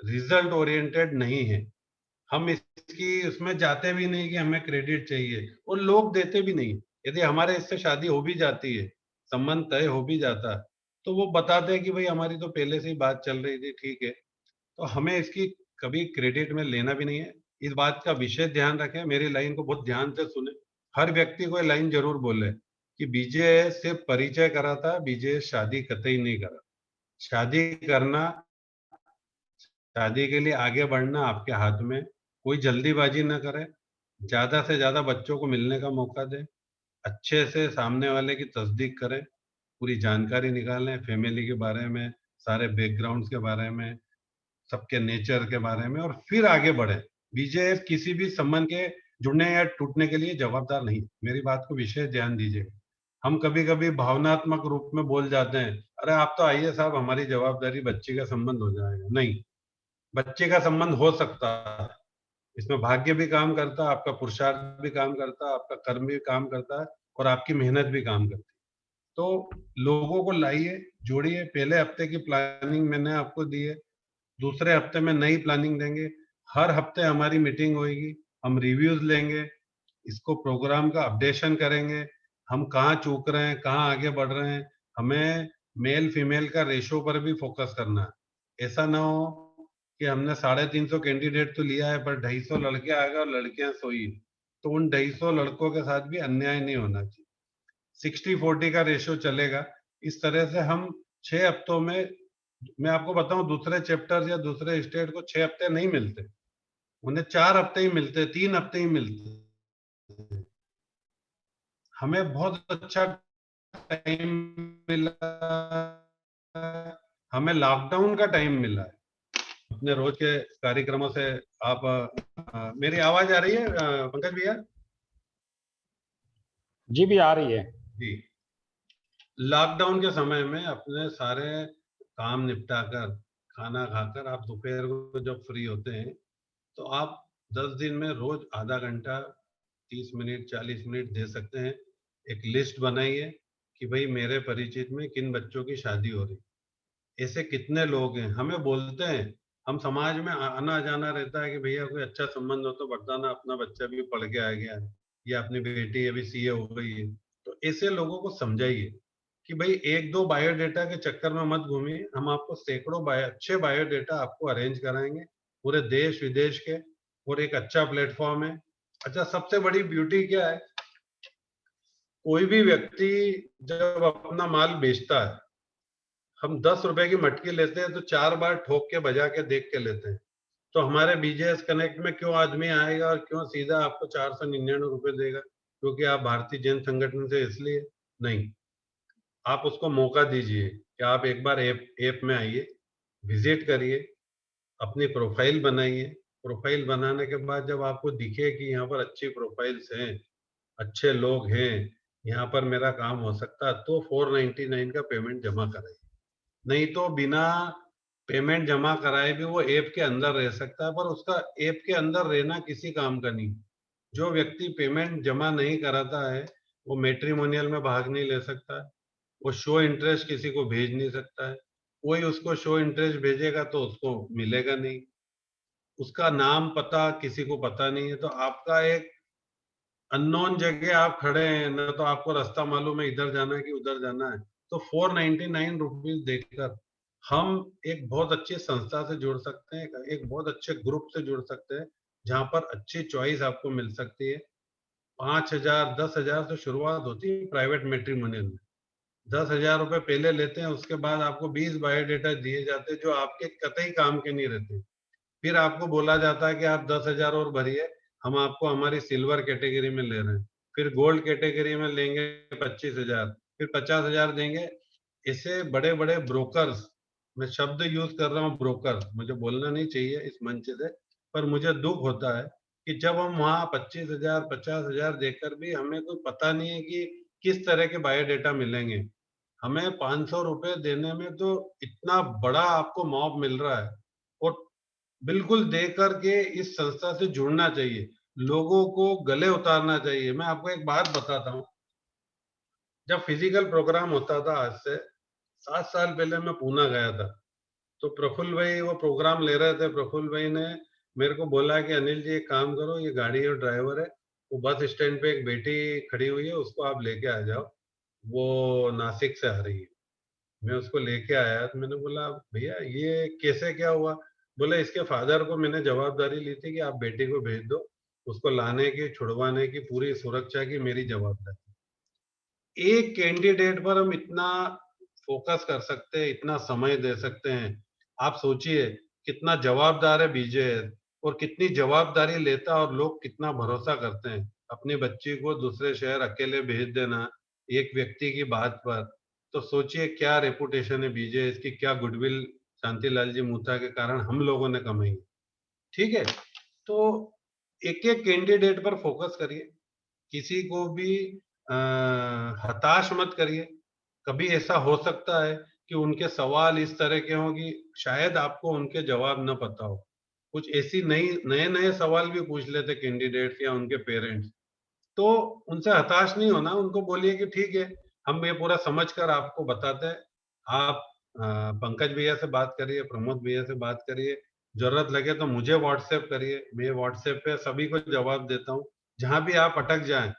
रिजल्ट ओरिएंटेड नहीं है। हम इसकी उसमें जाते भी नहीं कि हमें क्रेडिट चाहिए और लोग देते भी नहीं। यदि हमारे इससे शादी हो भी जाती है, संबंध तय हो भी जाता है, तो वो बताते हैं कि भाई हमारी तो पहले से ही बात चल रही थी, ठीक है। तो हमें इसकी कभी क्रेडिट में लेना भी नहीं है। इस बात का विशेष ध्यान रखें, मेरी लाइन को बहुत ध्यान से सुने। हर व्यक्ति को ये लाइन जरूर बोले कि बीजे से परिचय करा था, बीजे शादी कतई नहीं करा। शादी करना, शादी के लिए आगे बढ़ना आपके हाथ में। कोई जल्दीबाजी ना करें, ज्यादा से ज्यादा बच्चों को मिलने का मौका दें, अच्छे से सामने वाले की तस्दीक करें, पूरी जानकारी निकालें फैमिली के बारे में, सारे बैकग्राउंड्स के बारे में, सबके नेचर के बारे में, और फिर आगे बढ़े। बीजेएफ किसी भी संबंध के जुड़ने या टूटने के लिए जवाबदार नहीं। मेरी बात को विशेष ध्यान दीजिए। हम कभी कभी भावनात्मक रूप में बोल जाते हैं, अरे आप तो आइए साहब, हमारी जवाबदारी बच्ची का संबंध हो जाएगा। नहीं, बच्चे का संबंध हो सकता है, इसमें भाग्य भी काम करता है, आपका पुरुषार्थ भी काम करता है, आपका कर्म भी काम करता है और आपकी मेहनत भी काम करती है। तो लोगों को लाइए, जोड़िए। पहले हफ्ते की प्लानिंग मैंने आपको दी है, दूसरे हफ्ते में नई प्लानिंग देंगे। हर हफ्ते हमारी मीटिंग होगी, हम रिव्यूज लेंगे, इसको प्रोग्राम का अपडेशन करेंगे, हम कहाँ चूक रहे हैं, कहाँ आगे बढ़ रहे हैं। हमें मेल फीमेल का रेशो पर भी फोकस करना है। ऐसा ना हो कि हमने 350 कैंडिडेट तो लिया है पर 250 लड़के आ गए और लड़कियां सोई, तो उन 250 लड़कों के साथ भी अन्याय नहीं होना चाहिए। 60-40 का रेशो चलेगा। इस तरह से हम 6 हफ्तों में, मैं आपको बताऊं, दूसरे चैप्टर या दूसरे स्टेट को 6 हफ्ते नहीं मिलते, उन्हें 4 हफ्ते ही मिलते, 3 हफ्ते ही मिलते। हमें बहुत अच्छा टाइम मिला, हमें लॉकडाउन का टाइम मिला है अपने रोज के कार्यक्रमों से। आप मेरी आवाज आ रही है पंकज भैया? जी भी आ रही है जी। लॉकडाउन के समय में अपने सारे काम निपटाकर, खाना खाकर आप दोपहर को जब फ्री होते हैं तो आप 10 दिन में रोज आधा घंटा, 30 मिनट, 40 मिनट दे सकते हैं। एक लिस्ट बनाइए कि भाई मेरे परिचित में किन बच्चों की शादी हो रही, ऐसे कितने लोग हैं। हमें बोलते हैं, हम समाज में आना जाना रहता है कि भैया कोई अच्छा संबंध हो तो बताना, अपना बच्चा भी पढ़ के आ गया है या अपनी बेटी अभी सीए हो गई है। तो ऐसे लोगों को समझाइए कि भाई एक दो बायोडेटा के चक्कर में मत घूमिए, हम आपको सैकड़ों अच्छे बायोडेटा आपको अरेंज कराएंगे पूरे देश विदेश के, और एक अच्छा प्लेटफॉर्म है। अच्छा, सबसे बड़ी ब्यूटी क्या है, कोई भी व्यक्ति जब अपना माल बेचता है, हम 10 रुपए की मटकी लेते हैं तो 4 बार ठोक के बजा के देख के लेते हैं। तो हमारे बीजेएस कनेक्ट में क्यों आदमी आएगा और क्यों सीधा आपको 499 रुपए देगा? क्योंकि आप भारतीय जैन संगठन से, इसलिए नहीं। आप उसको मौका दीजिए कि आप एक बार ऐप में आइए, विजिट करिए, अपनी प्रोफाइल बनाइए। प्रोफाइल बनाने के बाद जब आपको दिखे कि यहाँ पर अच्छी प्रोफाइल्स हैं, अच्छे लोग हैं, यहाँ पर मेरा काम हो सकता है, तो 499 का पेमेंट जमा कराइए। नहीं तो बिना पेमेंट जमा कराए भी वो ऐप के अंदर रह सकता है, पर उसका ऐप के अंदर रहना किसी काम का नहीं। जो व्यक्ति पेमेंट जमा नहीं कराता है वो मैट्रिमोनियल में भाग नहीं ले सकता है, वो शो इंटरेस्ट किसी को भेज नहीं सकता है। कोई उसको शो इंटरेस्ट भेजेगा तो उसको मिलेगा नहीं, उसका नाम पता किसी को पता नहीं है। तो आपका एक अननोन जगह आप खड़े हैं ना, तो आपको रास्ता मालूम है इधर जाना है कि उधर जाना है, तो 499 रुपीज देकर हम एक बहुत अच्छी संस्था से जुड़ सकते हैं, एक बहुत अच्छे ग्रुप से जुड़ सकते हैं जहां पर अच्छी चॉइस आपको मिल सकती है। 5,000 10,000 से शुरुआत होती है प्राइवेट मैट्रिमोनियल में। 10,000 रुपए पहले लेते हैं, उसके बाद आपको 20 बायोडेटा दिए जाते हैं जो आपके कतई काम के नहीं रहते। फिर आपको बोला जाता है कि आप 10,000 और भरिए, हम आपको हमारी सिल्वर कैटेगरी में ले रहे हैं। फिर गोल्ड कैटेगरी में लेंगे 25,000, फिर 50,000 देंगे। ऐसे बड़े-बड़े ब्रोकर्स, मैं शब्द यूज कर रहा हूँ ब्रोकर, मुझे बोलना नहीं चाहिए इस मंच से, पर मुझे दुख होता है कि जब हम वहाँ 25,000, 50,000 देकर भी हमें कोई पता नहीं है कि किस तरह के बायोडेटा मिलेंगे। हमें 500 रुपए देने में तो इतना बड़ा आपको मॉब मिल रहा है, और बिल्कुल दे करके इस संस्था से जुड़ना चाहिए, लोगों को गले उतारना चाहिए। मैं आपको एक बात बताता हूँ, जब फिजिकल प्रोग्राम होता था आज से 7 साल पहले मैं पूना गया था, तो प्रफुल्ल भाई वो प्रोग्राम ले रहे थे। प्रफुल्ल भाई ने मेरे को बोला कि अनिल जी एक काम करो, ये गाड़ी और ड्राइवर है, वो बस स्टैंड पे एक बेटी खड़ी हुई है, उसको आप लेके आ जाओ, वो नासिक से आ रही है। मैं उसको लेके आया तो मैंने बोला भैया ये कैसे क्या हुआ? बोले इसके फादर को मैंने जवाबदारी ली थी कि आप बेटी को भेज दो, उसको लाने की छुड़वाने की पूरी सुरक्षा की मेरी जवाबदारी। एक कैंडिडेट पर हम इतना फोकस कर सकते हैं, इतना समय दे सकते हैं। आप सोचिए कितना जवाबदार है बीजे, और कितनी जवाबदारी लेता और लोग कितना भरोसा करते हैं। अपनी बच्ची को दूसरे शहर अकेले भेज देना एक व्यक्ति की बात पर, तो सोचिए क्या रेपुटेशन है बीजे, इसकी क्या गुडविल शांतिलाल जी मूथा के कारण हम लोगों ने कमाई। ठीक है, तो एक एक कैंडिडेट पर फोकस करिए, किसी को भी हताश मत करिए। कभी ऐसा हो सकता है कि उनके सवाल इस तरह के हों कि शायद आपको उनके जवाब न पता हो। कुछ ऐसी नई नए-नए सवाल भी पूछ लेते कैंडिडेट्स या उनके पेरेंट्स। तो उनसे हताश नहीं होना, उनको बोलिए कि ठीक है, हम ये पूरा समझ कर आपको बताते हैं। आप पंकज भैया से बात करिए, प्रमोद भैया से बात करिए, ज़रूरत लगे तो मुझे व्हाट्सएप करिए, मैं व्हाट्सएप पे सभी को जवाब देता हूँ। जहाँ भी आप अटक जाएँ,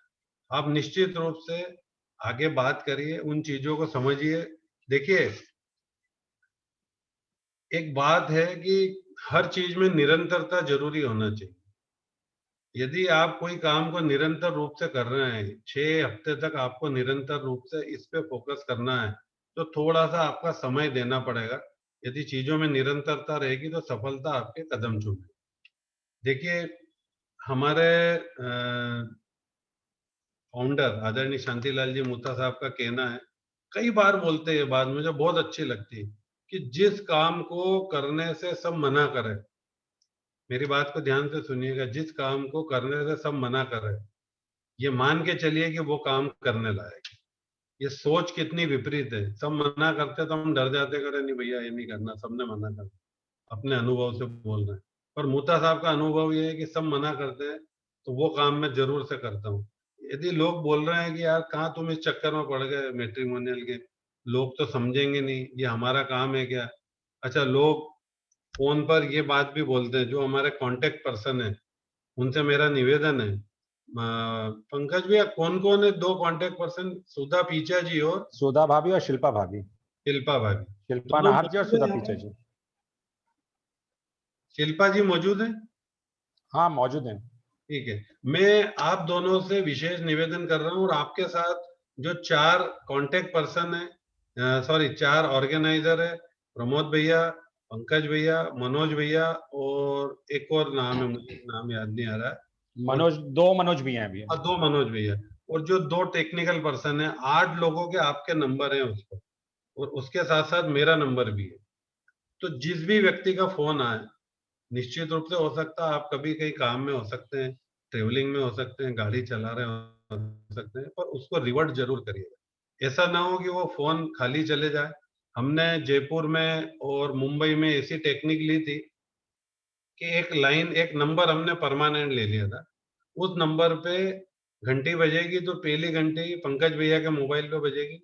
आप निश्चित रूप से आगे बात करिए, उन चीज़ों को समझिए। देखिए, एक बात है कि हर चीज़ में निरंतरता ज़रूरी होना चाहिए। यदि आप कोई काम को निरंतर रूप से कर रहे हैं, 6 हफ्ते तक आपको निरंतर रूप से इस पे फ़ोकस करना है, तो थोड़ा-सा आपका समय देना पड़ेगा। यदि चीज़ों में निरंतरता रहेगी तो सफलता आपके कदम चूमेगी। देखिए, हमारे फाउंडर आदरणीय शांतिलाल जी मूथा साहब का कहना है, कई बार बोलते हैं ये बात, मुझे बहुत अच्छी लगती है, कि जिस काम को करने से सब मना करें, मेरी बात को ध्यान से सुनिएगा, जिस काम को करने से सब मना करें, ये मान के चलिए कि वो काम करने लायक है। ये सोच कितनी विपरीत है। सब मना करते तो हम डर जाते, करे नहीं भैया ये नहीं करना, सबने मना कर, अपने अनुभव से बोल रहे हैं। पर मूता साहब का अनुभव ये है कि सब मना करते हैं तो वो काम मैं जरूर से करता हूँ। यदि लोग बोल रहे हैं कि यार कहाँ तुम इस चक्कर में पड़ गए मैट्रिमोनियल के, लोग तो समझेंगे नहीं, ये हमारा काम है क्या? अच्छा, लोग फोन पर ये बात भी बोलते हैं, जो हमारे कांटेक्ट पर्सन है उनसे मेरा निवेदन है, पंकज भैया कौन कौन है दो कांटेक्ट पर्सन? सुधा पीचा जी और सुधा भाभी और शिल्पा भाभी। शिल्पा भाभी। शिल्पा दोनों नाहर जी और मौजूद है सुधा यहाँ पीछे पर? जी। शिल्पा जी मौजूद है? हाँ, मौजूद हैं। ठीक है, मैं आप दोनों से विशेष निवेदन कर रहा हूँ, और आपके साथ जो 4 कांटेक्ट पर्सन है, सॉरी 4 ऑर्गेनाइजर है, प्रमोद भैया, पंकज भैया, मनोज भैया, और एक और नाम है, मुझे नाम याद नहीं आ रहा है, और मनोज, 2 मनोज भी हैं अभी। 2 मनोज भैया, और जो 2 टेक्निकल पर्सन है, 8 लोगों के आपके नंबर हैं उस पर, और उसके साथ साथ मेरा नंबर भी है। तो जिस भी व्यक्ति का फोन आए, निश्चित रूप से हो सकता है आप कभी कहीं काम में हो सकते हैं, ट्रेवलिंग में हो सकते हैं, गाड़ी चला रहे हो सकते हैं, पर उसको रिवर्ट जरूर करिएगा। ऐसा ना हो कि वो फोन खाली चले जाए। हमने जयपुर में और मुंबई में ऐसी टेक्निक ली थी कि एक लाइन, एक नंबर हमने परमानेंट ले लिया था। उस नंबर पे घंटी बजेगी तो पहली घंटी पंकज भैया के मोबाइल पे बजेगी।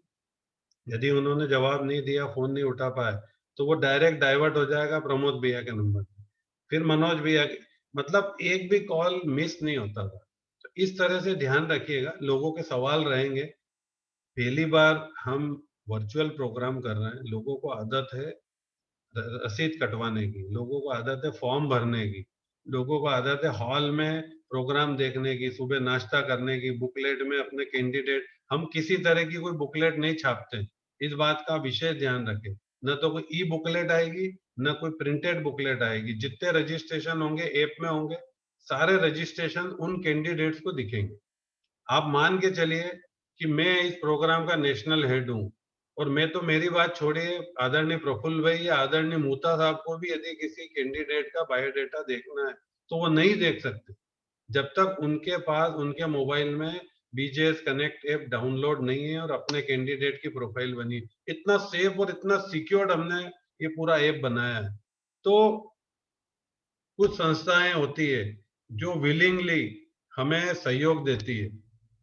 यदि उन्होंने जवाब नहीं दिया, फोन नहीं उठा पाए, तो वो डायरेक्ट डाइवर्ट हो जाएगा प्रमोद भैया के नंबर पे, फिर मनोज भैया के, मतलब एक भी कॉल मिस नहीं होता था। तो इस तरह से ध्यान रखिएगा, लोगों के सवाल रहेंगे। पहली बार हम वर्चुअल प्रोग्राम कर रहे हैं, लोगों को आदत है रसीद कटवाने की, लोगों को आदत है फॉर्म भरने की, लोगों को आदत है हॉल में प्रोग्राम देखने की, सुबह नाश्ता करने की, बुकलेट में अपने कैंडिडेट, हम किसी तरह की कोई बुकलेट नहीं छापते, इस बात का विशेष ध्यान रखें। न तो कोई ई बुकलेट आएगी, न कोई प्रिंटेड बुकलेट आएगी। जितने रजिस्ट्रेशन होंगे ऐप में होंगे, सारे रजिस्ट्रेशन उन कैंडिडेट्स को दिखेंगे। आप मान के चलिए कि मैं इस प्रोग्राम का नेशनल हेड हूँ, और मैं तो, मेरी बात छोड़िए, आदरणीय प्रफुल्ल भाई या आदरणीय मूता साहब को भी यदि किसी कैंडिडेट का बायोडाटा देखना है तो वो नहीं देख सकते जब तक उनके पास उनके मोबाइल में बीजेएस कनेक्ट ऐप डाउनलोड नहीं है और अपने कैंडिडेट की प्रोफाइल बनी। इतना सेफ और इतना सिक्योर्ड हमने ये पूरा ऐप बनाया है। तो कुछ संस्थाएं होती है जो विलिंगली हमें सहयोग देती है।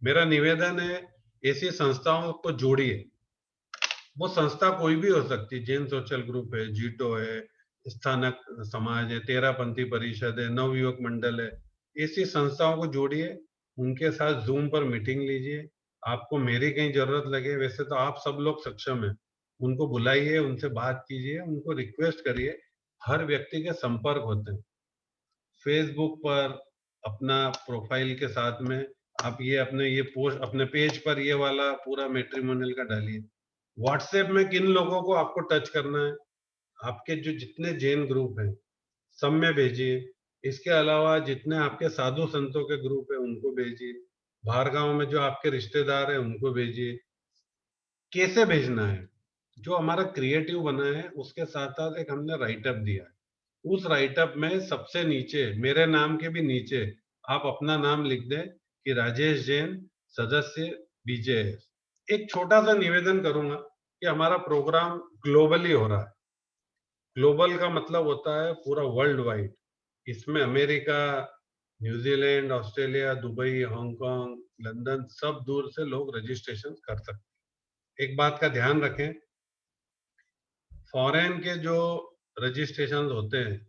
मेरा निवेदन है, ऐसी संस्थाओं को जोड़िए। वो संस्था कोई भी हो सकती है, जैन सोशल ग्रुप है, जीटो है, स्थानक समाज है, तेरापंथी परिषद है, नवयुवक मंडल है। ऐसी संस्थाओं को जोड़िए, उनके साथ जूम पर मीटिंग लीजिए। आपको मेरी कहीं जरूरत लगे, वैसे तो आप सब लोग सक्षम हैं, उनको बुलाइए, उनसे बात कीजिए, उनको रिक्वेस्ट करिए। हर व्यक्ति के संपर्क होते हैं। फेसबुक पर अपना प्रोफाइल के साथ में आप ये अपने ये पोस्ट अपने पेज पर ये वाला पूरा मैट्रिमोनियल का डालिए। व्हाट्सएप में किन लोगों को आपको टच करना है, आपके जो जितने जैन ग्रुप हैं सब में भेजिए। इसके अलावा जितने आपके साधु संतों के ग्रुप है उनको भेजिए। बाहर गांव में जो आपके रिश्तेदार हैं उनको भेजिए। कैसे भेजना है, जो हमारा क्रिएटिव बना है उसके साथ साथ एक हमने राइटअप दिया है। उस राइटअप में सबसे नीचे, मेरे नाम के भी नीचे, आप अपना नाम लिख दें कि राजेश जैन, सदस्य बीजेएस। एक छोटा सा निवेदन करूंगा कि हमारा प्रोग्राम ग्लोबली हो रहा है। ग्लोबल का मतलब होता है पूरा वर्ल्ड वाइड। इसमें America, New Zealand, Australia, Dubai, Hong Kong, London, सब दूर से लोग रजिस्ट्रेशन कर सकते हैं। एक बात का ध्यान रखें, फॉरेन के जो रजिस्ट्रेशन होते हैं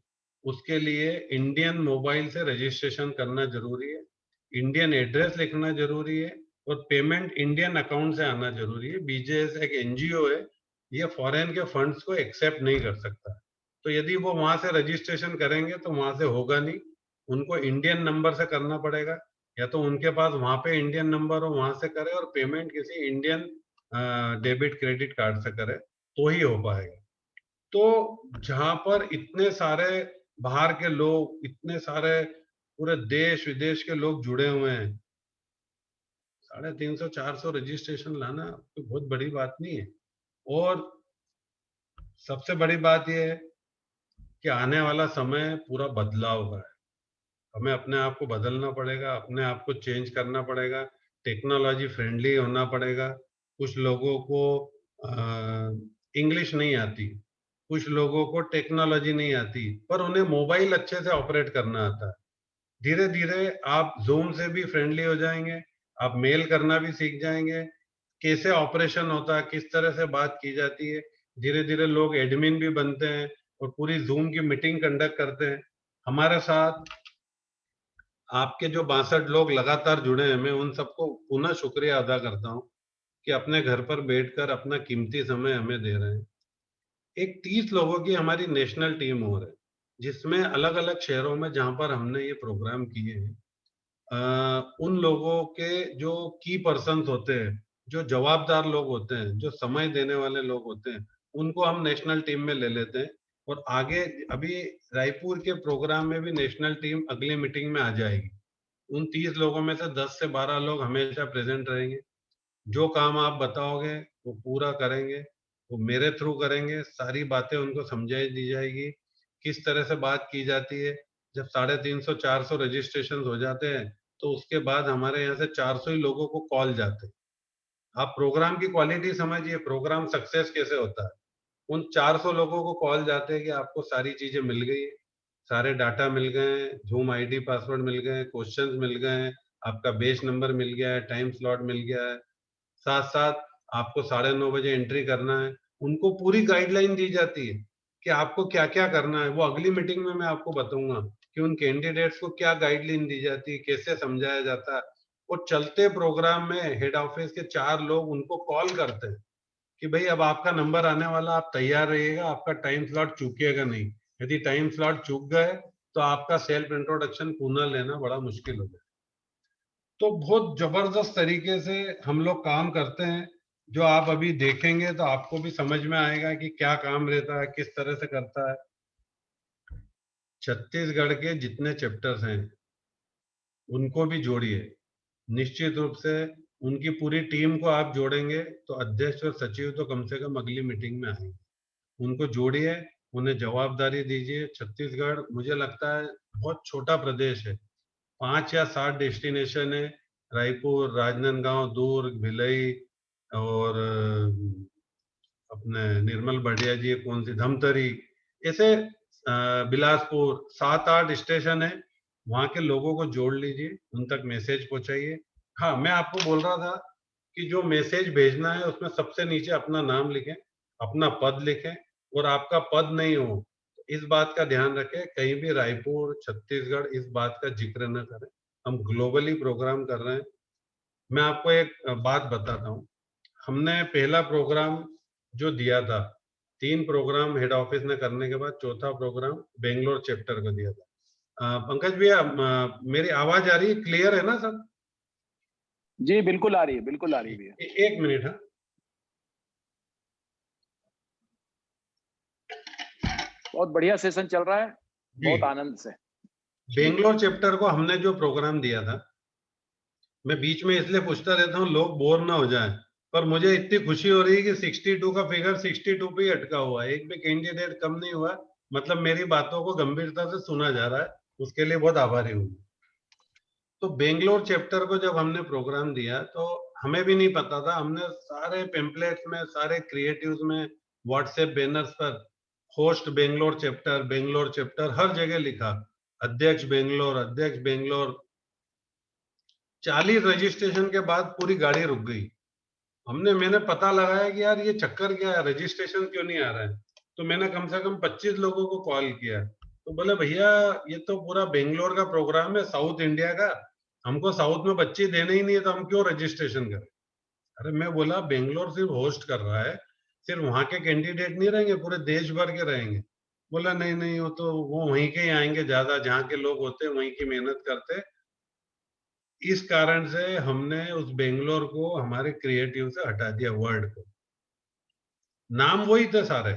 उसके लिए इंडियन मोबाइल से रजिस्ट्रेशन करना जरूरी है, इंडियन एड्रेस लिखना जरूरी है, और पेमेंट इंडियन अकाउंट से आना जरूरी है। बीजेएस एक एनजीओ है, ये फॉरेन के फंड्स को एक्सेप्ट नहीं कर सकता। तो यदि वो वहां से रजिस्ट्रेशन करेंगे तो वहां से होगा नहीं, उनको इंडियन नंबर से करना पड़ेगा, या तो उनके पास वहां पे इंडियन नंबर हो वहां से करे, और पेमेंट किसी इंडियन डेबिट क्रेडिट कार्ड से करे, तो ही हो पाएगा। तो जहां पर इतने सारे बाहर के लोग, इतने सारे पूरे देश विदेश के लोग जुड़े हुए हैं, 350-400 रजिस्ट्रेशन लाना कोई बहुत बड़ी बात नहीं है। और सबसे बड़ी बात यह है कि आने वाला समय पूरा बदलाव का है। हमें अपने आप को बदलना पड़ेगा, अपने आप को चेंज करना पड़ेगा, टेक्नोलॉजी फ्रेंडली होना पड़ेगा। कुछ लोगों को इंग्लिश नहीं आती, कुछ लोगों को टेक्नोलॉजी नहीं आती, पर उन्हें मोबाइल अच्छे से ऑपरेट करना आता है। धीरे धीरे आप जूम से भी फ्रेंडली हो जाएंगे, आप मेल करना भी सीख जाएंगे, कैसे ऑपरेशन होता है, किस तरह से बात की जाती है। धीरे धीरे लोग एडमिन भी बनते हैं और पूरी जूम की मीटिंग कंडक्ट करते हैं। हमारे साथ आपके जो 62 लोग लगातार जुड़े हैं, मैं उन सबको पुनः शुक्रिया अदा करता हूं कि अपने घर पर बैठकर अपना कीमती समय हमें दे रहे हैं। एक 30 लोगों की हमारी नेशनल टीम हो रही है, जिसमें अलग अलग शहरों में जहां पर हमने ये प्रोग्राम किए हैं, उन लोगों के जो की पर्सन्स होते हैं, जो जवाबदार लोग होते हैं, जो समय देने वाले लोग होते हैं, उनको हम नेशनल टीम में ले लेते हैं। और आगे अभी रायपुर के प्रोग्राम में भी नेशनल टीम अगली मीटिंग में आ जाएगी। उन 30 लोगों में से 10 से 12 लोग हमेशा प्रेजेंट रहेंगे। जो काम आप बताओगे वो पूरा करेंगे, वो मेरे थ्रू करेंगे। सारी बातें उनको समझाई दी जाएगी, किस तरह से बात की जाती है। जब 350-400 रजिस्ट्रेशन हो जाते हैं तो उसके बाद हमारे यहाँ से 400 ही लोगों को कॉल जाते हैं। आप प्रोग्राम की क्वालिटी समझिए, प्रोग्राम सक्सेस कैसे होता है। उन 400 लोगों को कॉल जाते हैं कि आपको सारी चीजें मिल गई है, सारे डाटा मिल गए हैं, जूम आईडी पासवर्ड मिल गए हैं, क्वेश्चंस मिल गए हैं, आपका बेच नंबर मिल गया है, टाइम स्लॉट मिल गया है, साथ साथ आपको 9:30 बजे एंट्री करना है। उनको पूरी गाइडलाइन दी जाती है कि आपको क्या क्या करना है। वो अगली मीटिंग में मैं आपको बताऊंगा कि उन कैंडिडेट्स को क्या गाइडलाइन दी जाती है, कैसे समझाया जाता है। और चलते प्रोग्राम में हेड ऑफिस के 4 लोग उनको कॉल करते हैं कि भाई अब आपका नंबर आने वाला, आप तैयार रहिएगा, आपका टाइम स्लॉट चूकिएगा नहीं। यदि टाइम स्लॉट चूक गए तो आपका सेल्फ इंट्रोडक्शन पुनः लेना बड़ा मुश्किल हो जाए। तो बहुत जबरदस्त तरीके से हम लोग काम करते हैं। जो आप अभी देखेंगे तो आपको भी समझ में आएगा कि क्या काम रहता है, किस तरह से करता है। छत्तीसगढ़ के जितने चैप्टर्स हैं उनको भी जोड़िए। निश्चित रूप से उनकी पूरी टीम को आप जोड़ेंगे तो अध्यक्ष और सचिव तो कम से कम अगली मीटिंग में आएंगे। उनको जोड़िए, उन्हें जवाबदारी दीजिए। छत्तीसगढ़ मुझे लगता है बहुत छोटा प्रदेश है, 5 या 7 डेस्टिनेशन है। रायपुर, राजनांदगांव, दुर्ग, भिलाई और अपने निर्मल बढ़िया जी कौन सी धमतरी, ऐसे बिलासपुर, 7-8 स्टेशन है। वहां के लोगों को जोड़ लीजिए, उन तक मैसेज पहुंचाइए। हाँ, मैं आपको बोल रहा था कि जो मैसेज भेजना है उसमें सबसे नीचे अपना नाम लिखें, अपना पद लिखें, और आपका पद नहीं हो तो इस बात का ध्यान रखें कहीं भी रायपुर, छत्तीसगढ़ इस बात का जिक्र न करें। हम ग्लोबली प्रोग्राम कर रहे हैं। मैं आपको एक बात बताता हूँ। हमने पहला प्रोग्राम जो दिया था, 3 प्रोग्राम हेड ऑफिस ने करने के बाद चौथा प्रोग्राम बेंगलोर चैप्टर को दिया था। पंकज भैया, मेरी आवाज आ रही है? क्लियर है ना सब? जी बिल्कुल आ रही है, बिल्कुल आ रही है भैया। एक मिनट। हाँ, बहुत बढ़िया सेशन चल रहा है, जी। बहुत आनंद से। बेंगलोर चैप्टर को हमने जो प्रोग्राम दिया था, मैं बीच में इसलिए पूछता रहता हूँ लोग बोर ना हो जाएं, पर मुझे इतनी खुशी हो रही है कि 62 का फिगर 62 पे ही अटका हुआ है, एक भी कैंडिडेट कम नहीं हुआ। मतलब मेरी बातों को गंभीरता से सुना जा रहा है, उसके लिए बहुत आभारी हूँ। तो बेंगलोर चैप्टर को जब हमने प्रोग्राम दिया तो हमें भी नहीं पता था। हमने सारे पेम्पलेट्स में, सारे क्रिएटिव्स में, व्हाट्सएप बैनर्स पर बेंगलोर चैप्टर हर जगह लिखा, अध्यक्ष बेंगलोर, अध्यक्ष बेंगलोर। 40 रजिस्ट्रेशन के बाद पूरी गाड़ी रुक गई। मैंने पता लगाया कि यार ये चक्कर क्या है, रजिस्ट्रेशन क्यों नहीं आ रहा है। तो मैंने कम से कम 25 लोगों को कॉल किया, तो बोले भैया ये तो पूरा बेंगलोर का प्रोग्राम है, साउथ इंडिया का, हमको साउथ में बच्चे देने ही नहीं है, तो हम क्यों रजिस्ट्रेशन करें। अरे मैं बोला बेंगलोर सिर्फ होस्ट कर रहा है, सिर्फ वहां के कैंडिडेट नहीं रहेंगे, पूरे देश भर के रहेंगे। बोला नहीं नहीं, वो तो वो वहीं के ही आएंगे, ज्यादा जहाँ के लोग होते हैं वहीं की मेहनत करते। इस कारण से हमने उस बेंगलोर को हमारे क्रिएटिव से हटा दिया, वर्ड को। नाम वही थे सारे,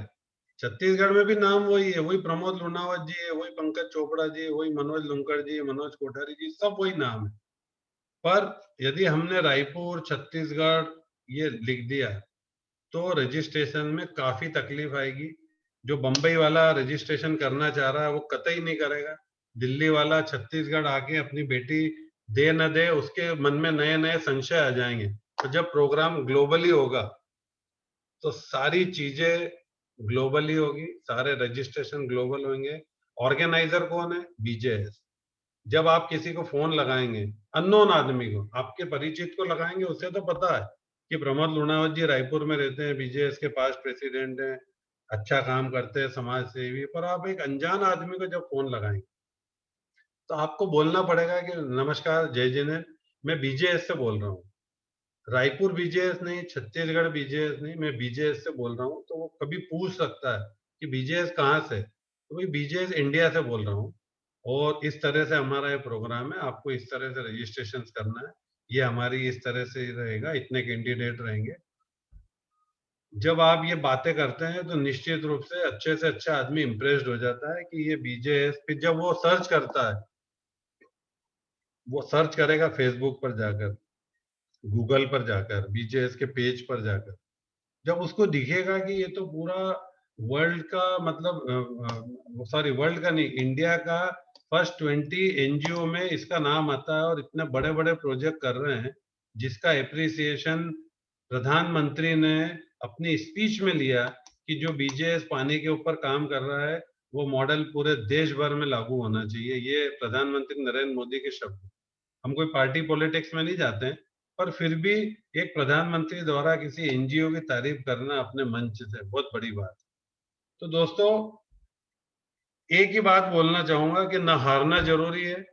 छत्तीसगढ़ में भी नाम वही है, वही प्रमोद लुनावत जी है, वही पंकज चोपड़ा जी, वही मनोज लुंकड़ जी, मनोज कोठारी जी, सब वही नाम है। पर यदि हमने रायपुर, छत्तीसगढ़ ये लिख दिया तो रजिस्ट्रेशन में काफी तकलीफ आएगी। जो बंबई वाला रजिस्ट्रेशन करना चाह रहा है वो कतई नहीं करेगा। दिल्ली वाला छत्तीसगढ़ आके अपनी बेटी दे न दे, उसके मन में नए नए संशय आ जाएंगे। तो जब प्रोग्राम ग्लोबली होगा तो सारी चीजें ग्लोबली होगी, सारे रजिस्ट्रेशन ग्लोबल होंगे। ऑर्गेनाइजर कौन है? बीजेएस। जब आप किसी को फोन लगाएंगे, अननोन आदमी को, आपके परिचित को लगाएंगे, उसे तो पता है कि प्रमोद लुनावत जी रायपुर में रहते हैं, बीजेएस के पास प्रेसिडेंट हैं, अच्छा काम करते हैं, समाज सेवी। पर आप एक अनजान आदमी को जब फोन लगाएंगे तो आपको बोलना पड़ेगा कि नमस्कार, जय जिनेन्द्र, मैं बीजेएस से बोल रहा हूँ। रायपुर बीजेएस नहीं, छत्तीसगढ़ बीजेएस नहीं, मैं बीजेएस से बोल रहा हूँ। तो वो कभी पूछ सकता है कि बीजेएस कहाँ से, तो भाई बीजेएस इंडिया से बोल रहा हूँ, और इस तरह से हमारा ये प्रोग्राम है, आपको इस तरह से रजिस्ट्रेशन करना है, ये हमारी इस तरह से रहेगा, इतने कैंडिडेट रहेंगे। जब आप ये बातें करते हैं तो निश्चित रूप से अच्छा आदमी इम्प्रेस्ड हो जाता है कि ये बीजेएस। फिर जब वो सर्च करता है, वो सर्च करेगा फेसबुक पर जाकर, गूगल पर जाकर, बीजेएस के पेज पर जाकर, जब उसको दिखेगा कि ये तो पूरा वर्ल्ड का, मतलब सॉरी वर्ल्ड का नहीं, इंडिया का फर्स्ट 20 एनजीओ में इसका नाम आता है, और इतने बड़े बड़े प्रोजेक्ट कर रहे हैं जिसका एप्रिसिएशन प्रधानमंत्री ने अपनी स्पीच में लिया कि जो बीजेएस पानी के ऊपर काम कर रहा है वो मॉडल पूरे देश भर में लागू होना चाहिए। ये प्रधानमंत्री नरेंद्र मोदी के शब्द। हम कोई पार्टी पॉलिटिक्स में नहीं जाते हैं, पर फिर भी एक प्रधानमंत्री द्वारा किसी एनजीओ की तारीफ करना अपने मंच से बहुत बड़ी बात है। तो दोस्तों, एक ही बात बोलना चाहूंगा कि न हारना जरूरी है,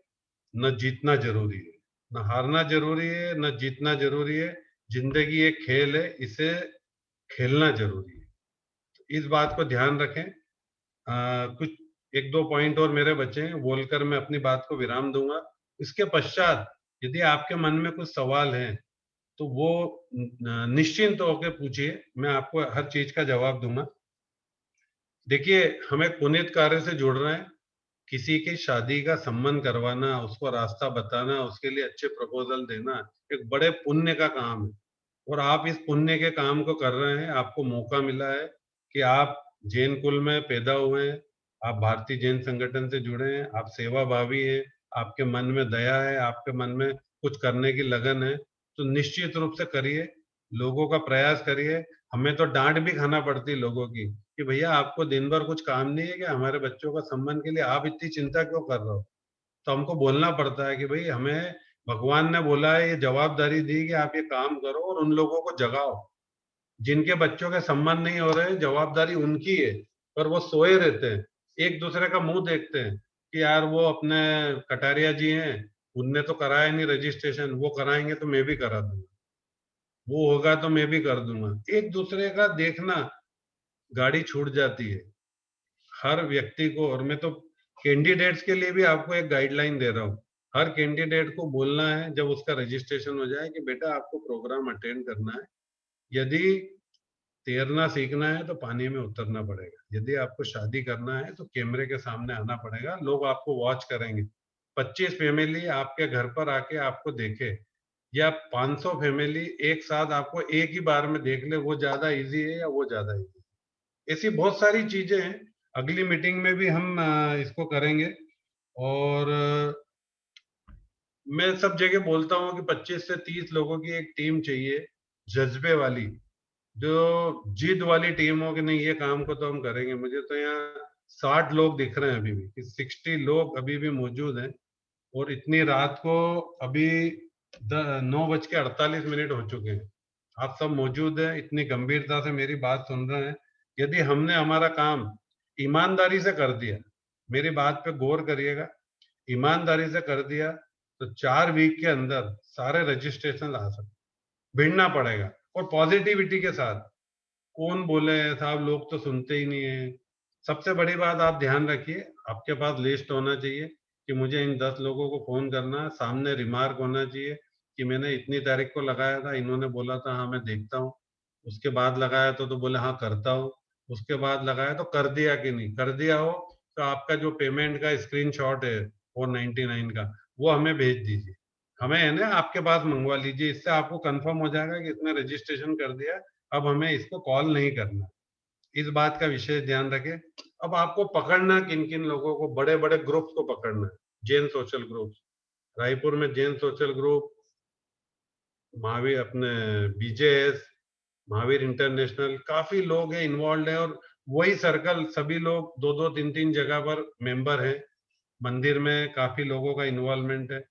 न जीतना जरूरी है। न हारना जरूरी है, न जीतना जरूरी है। जिंदगी एक खेल है, इसे खेलना जरूरी है। इस बात को ध्यान रखें। कुछ एक दो पॉइंट और मेरे बचे हैं, बोलकर मैं अपनी बात को विराम दूंगा। इसके पश्चात यदि आपके मन में कुछ सवाल हैं तो वो निश्चिंत होकर पूछिए, मैं आपको हर चीज का जवाब दूंगा। देखिए, हमें पुनीत कार्य से जुड़ रहे हैं। किसी की शादी का संबंध करवाना, उसको रास्ता बताना, उसके लिए अच्छे प्रपोजल देना एक बड़े पुण्य का काम है, और आप इस पुण्य के काम को कर रहे हैं। आपको मौका मिला है कि आप जैन कुल में पैदा हुए हैं, आप भारतीय जैन संगठन से जुड़े हैं, आप सेवा भावी हैं, आपके मन में दया है, आपके मन में कुछ करने की लगन है, तो निश्चित रूप से करिए, लोगों का प्रयास करिए। हमें तो डांट भी खाना पड़ती है लोगों की कि भैया आपको दिन भर कुछ काम नहीं है कि हमारे बच्चों का सम्मान के लिए आप इतनी चिंता क्यों कर रहे हो। तो हमको बोलना पड़ता है कि भाई हमें भगवान ने बोला है, ये जवाबदारी दी कि आप ये काम करो और उन लोगों को जगाओ जिनके बच्चों के सम्मान नहीं हो रहे। जवाबदारी उनकी है, पर वो सोए रहते हैं, एक दूसरे का मुंह देखते हैं कि यार वो अपने कटारिया जी हैं, उनने तो कराया नहीं रजिस्ट्रेशन, वो कराएंगे तो मैं भी करा दूंगा, वो होगा तो मैं भी कर दूंगा। एक दूसरे का देखना, गाड़ी छूट जाती है हर व्यक्ति को। और मैं तो कैंडिडेट्स के लिए भी आपको एक गाइडलाइन दे रहा हूँ, हर कैंडिडेट को बोलना है जब उसका रजिस्ट्रेशन हो जाए कि बेटा आपको प्रोग्राम अटेंड करना है। यदि तैरना सीखना है तो पानी में उतरना पड़ेगा, यदि आपको शादी करना है तो कैमरे के सामने आना पड़ेगा, लोग आपको वॉच करेंगे। 25 फैमिली आपके घर पर आके आपको देखे या 500 फैमिली एक साथ आपको एक ही बार में देख ले, वो ज्यादा इजी है या वो ज्यादा इजी है। ऐसी बहुत सारी चीजें हैं, अगली मीटिंग में भी हम इसको करेंगे। और मैं सब जगह बोलता हूँ कि 25 से 30 लोगों की एक टीम चाहिए, जज्बे वाली, जो जिद वाली टीम हो कि नहीं ये काम को तो हम करेंगे। मुझे तो यहाँ 60 लोग दिख रहे हैं अभी भी, कि 60 लोग अभी भी मौजूद हैं। और इतनी रात को अभी 9:48 हो चुके हैं, आप सब मौजूद हैं, इतनी गंभीरता से मेरी बात सुन रहे हैं। यदि हमने हमारा काम ईमानदारी से कर दिया, मेरी बात पे गौर करिएगा, ईमानदारी से कर दिया, तो 4 वीक के अंदर सारे रजिस्ट्रेशन आ सकते। भिड़ना पड़ेगा और पॉजिटिविटी के साथ। कौन बोले साहब लोग तो सुनते ही नहीं है। सबसे बड़ी बात आप ध्यान रखिए, आपके पास लिस्ट होना चाहिए कि मुझे इन 10 लोगों को फोन करना है, सामने रिमार्क होना चाहिए कि मैंने इतनी तारीख को लगाया था, इन्होंने बोला था हाँ मैं देखता हूँ, उसके बाद लगाया तो बोले हाँ करता हूँ, उसके बाद लगाया तो कर दिया कि नहीं कर दिया हो, तो आपका जो पेमेंट का स्क्रीनशॉट है 499 का, वो हमें भेज दीजिए। हमें है ना आपके पास मंगवा लीजिए, इससे आपको कंफर्म हो जाएगा कि इसने रजिस्ट्रेशन कर दिया, अब हमें इसको कॉल नहीं करना। इस बात का विशेष ध्यान रखें। अब आपको पकड़ना किन किन लोगों को, बड़े बड़े ग्रुप्स को पकड़ना है। जैन सोशल ग्रुप, रायपुर में जैन सोशल ग्रुप, महावीर अपने बीजेएस, महावीर इंटरनेशनल, काफी लोग हैं इन्वॉल्व है। और वही सर्कल, सभी लोग दो दो तीन तीन जगह पर मेंबर हैं। मंदिर में काफी लोगों का इन्वॉल्वमेंट है,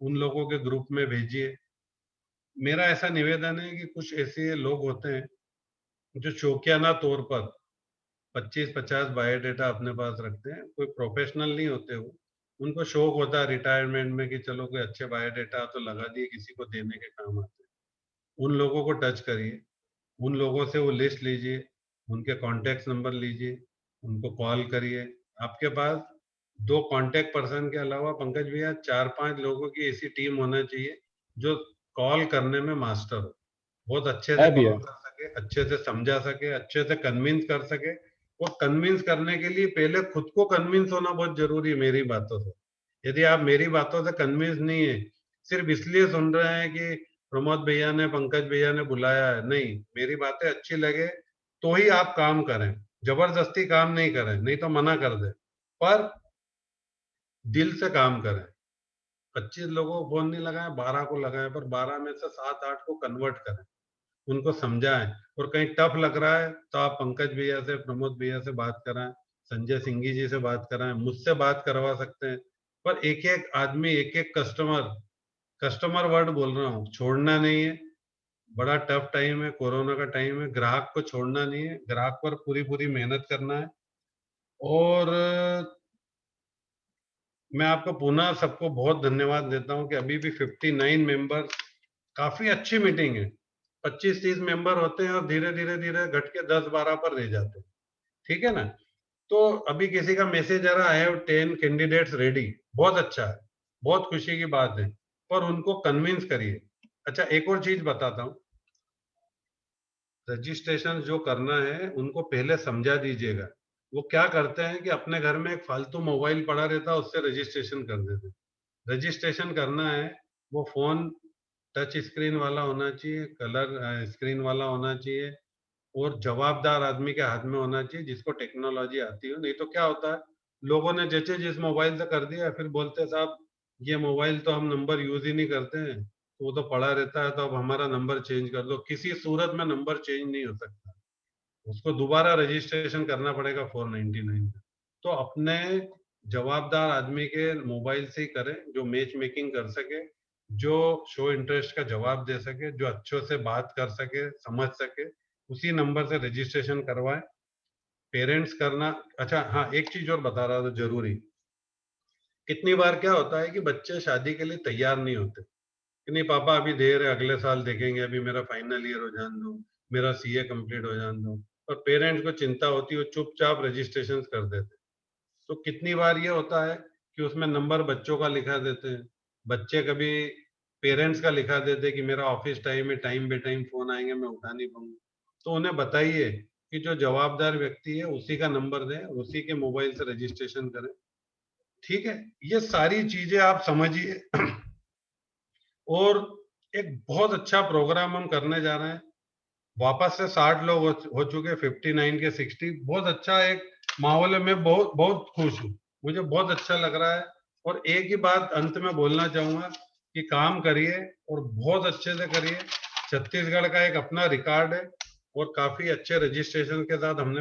उन लोगों के ग्रुप में भेजिए। मेरा ऐसा निवेदन है कि कुछ ऐसे लोग होते हैं जो शौकियाना तौर पर 25-50 बायोडेटा अपने पास रखते हैं, कोई प्रोफेशनल नहीं होते वो, उनको शौक होता है रिटायरमेंट में कि चलो कोई अच्छे बायोडेटा तो लगा दिए, किसी को देने के काम आते हैं। उन लोगों को टच करिए, उन लोगों से वो लिस्ट लीजिए, उनके कॉन्टेक्ट नंबर लीजिए, उनको कॉल करिए। आपके पास 2 कॉन्टेक्ट पर्सन के अलावा पंकज भैया 4-5 लोगों की ऐसी टीम होना चाहिए जो कॉल करने में मास्टर हो, बहुत अच्छे से है भी कॉल है। कर सके, अच्छे से समझा सके, अच्छे से कन्विंस कर सके। और कन्विंस करने के लिए पहले खुद को कन्विंस होना बहुत जरूरी है मेरी बातों से। यदि आप मेरी बातों से कन्विंस नहीं है, सिर्फ इसलिए सुन रहे हैं कि प्रमोद भैया ने, पंकज भैया ने बुलाया है, नहीं, मेरी बातें अच्छी लगे तो ही आप काम करें, जबरदस्ती काम नहीं करें, नहीं तो मना कर दे, पर दिल से काम करें। 25 लोगों को फोन नहीं लगाए, 12 को लगाए, पर 12 में से 7-8 को कन्वर्ट करें, उनको समझाएं। और कहीं टफ लग रहा है तो आप पंकज भैया से, प्रमोद भैया से बात कराएं, संजय सिंघी जी से बात कराएं, मुझसे बात करवा सकते हैं। पर एक एक आदमी, एक एक कस्टमर, कस्टमर वर्ड बोल रहा हूँ, छोड़ना नहीं है। बड़ा टफ टाइम है, कोरोना का टाइम है, ग्राहक को छोड़ना नहीं है, ग्राहक पर पूरी पूरी मेहनत करना है। और मैं आपको पुनः सबको बहुत धन्यवाद देता हूं कि अभी भी 59 मेंबर, काफी अच्छी मीटिंग है। 25-30 मेंबर होते हैं और धीरे धीरे धीरे घट के 10-12 पर रह जाते हैं, ठीक है ना। तो अभी किसी का मैसेज आ रहा है 10 कैंडिडेट्स रेडी, बहुत अच्छा है, बहुत खुशी की बात है, पर उनको कन्विंस करिए। अच्छा, एक और चीज बताता हूँ। रजिस्ट्रेशन जो करना है उनको पहले समझा दीजिएगा। वो क्या करते हैं कि अपने घर में एक फालतू मोबाइल पड़ा रहता है, उससे रजिस्ट्रेशन कर देते हैं। रजिस्ट्रेशन करना है, वो फोन टच स्क्रीन वाला होना चाहिए, कलर स्क्रीन वाला होना चाहिए और जवाबदार आदमी के हाथ में होना चाहिए जिसको टेक्नोलॉजी आती हो। नहीं तो क्या होता है, लोगों ने जैसे जिस मोबाइल से कर दिया, फिर बोलते हैं साहब ये मोबाइल तो हम नंबर यूज ही नहीं करते हैं, तो वो तो पड़ा रहता है, तो अब हमारा नंबर चेंज कर दो। किसी सूरत में नंबर चेंज नहीं हो सकता, उसको दोबारा रजिस्ट्रेशन करना पड़ेगा 499 का। तो अपने जवाबदार आदमी के मोबाइल से ही करें, जो मैच मेकिंग कर सके, जो शो इंटरेस्ट का जवाब दे सके, जो अच्छे से बात कर सके, समझ सके, उसी नंबर से रजिस्ट्रेशन करवाएं। पेरेंट्स करना। अच्छा हाँ, एक चीज और बता रहा था जरूरी। कितनी बार क्या होता है कि बच्चे शादी के लिए तैयार नहीं होते कि नहीं पापा अभी देर है, अगले साल देखेंगे, अभी मेरा फाइनल ईयर हो जाने दो, मेरा सीए कंप्लीट हो जाने दो। और पेरेंट्स को चिंता होती है, वो चुपचाप रजिस्ट्रेशन कर देते। तो कितनी बार ये होता है कि उसमें नंबर बच्चों का लिखा देते हैं, बच्चे कभी पेरेंट्स का लिखा देते कि मेरा ऑफिस टाइम है, टाइम बे टाइम फोन आएंगे, मैं उठा नहीं पाऊंगा। तो उन्हें बताइए कि जो जवाबदार व्यक्ति है उसी का नंबर दें, उसी के मोबाइल से रजिस्ट्रेशन करें। ठीक है, ये सारी चीजें आप समझिए। और एक बहुत अच्छा प्रोग्राम हम करने जा रहे हैं। वापस से 60 लोग हो चुके, 59 के 60, बहुत अच्छा एक माहौल है। मैं बहुत बहुत खुश हूँ, मुझे बहुत अच्छा लग रहा है। और एक ही बात अंत में बोलना चाहूंगा कि काम करिए और बहुत अच्छे से करिए। छत्तीसगढ़ का एक अपना रिकॉर्ड है और काफी अच्छे रजिस्ट्रेशन के साथ हमने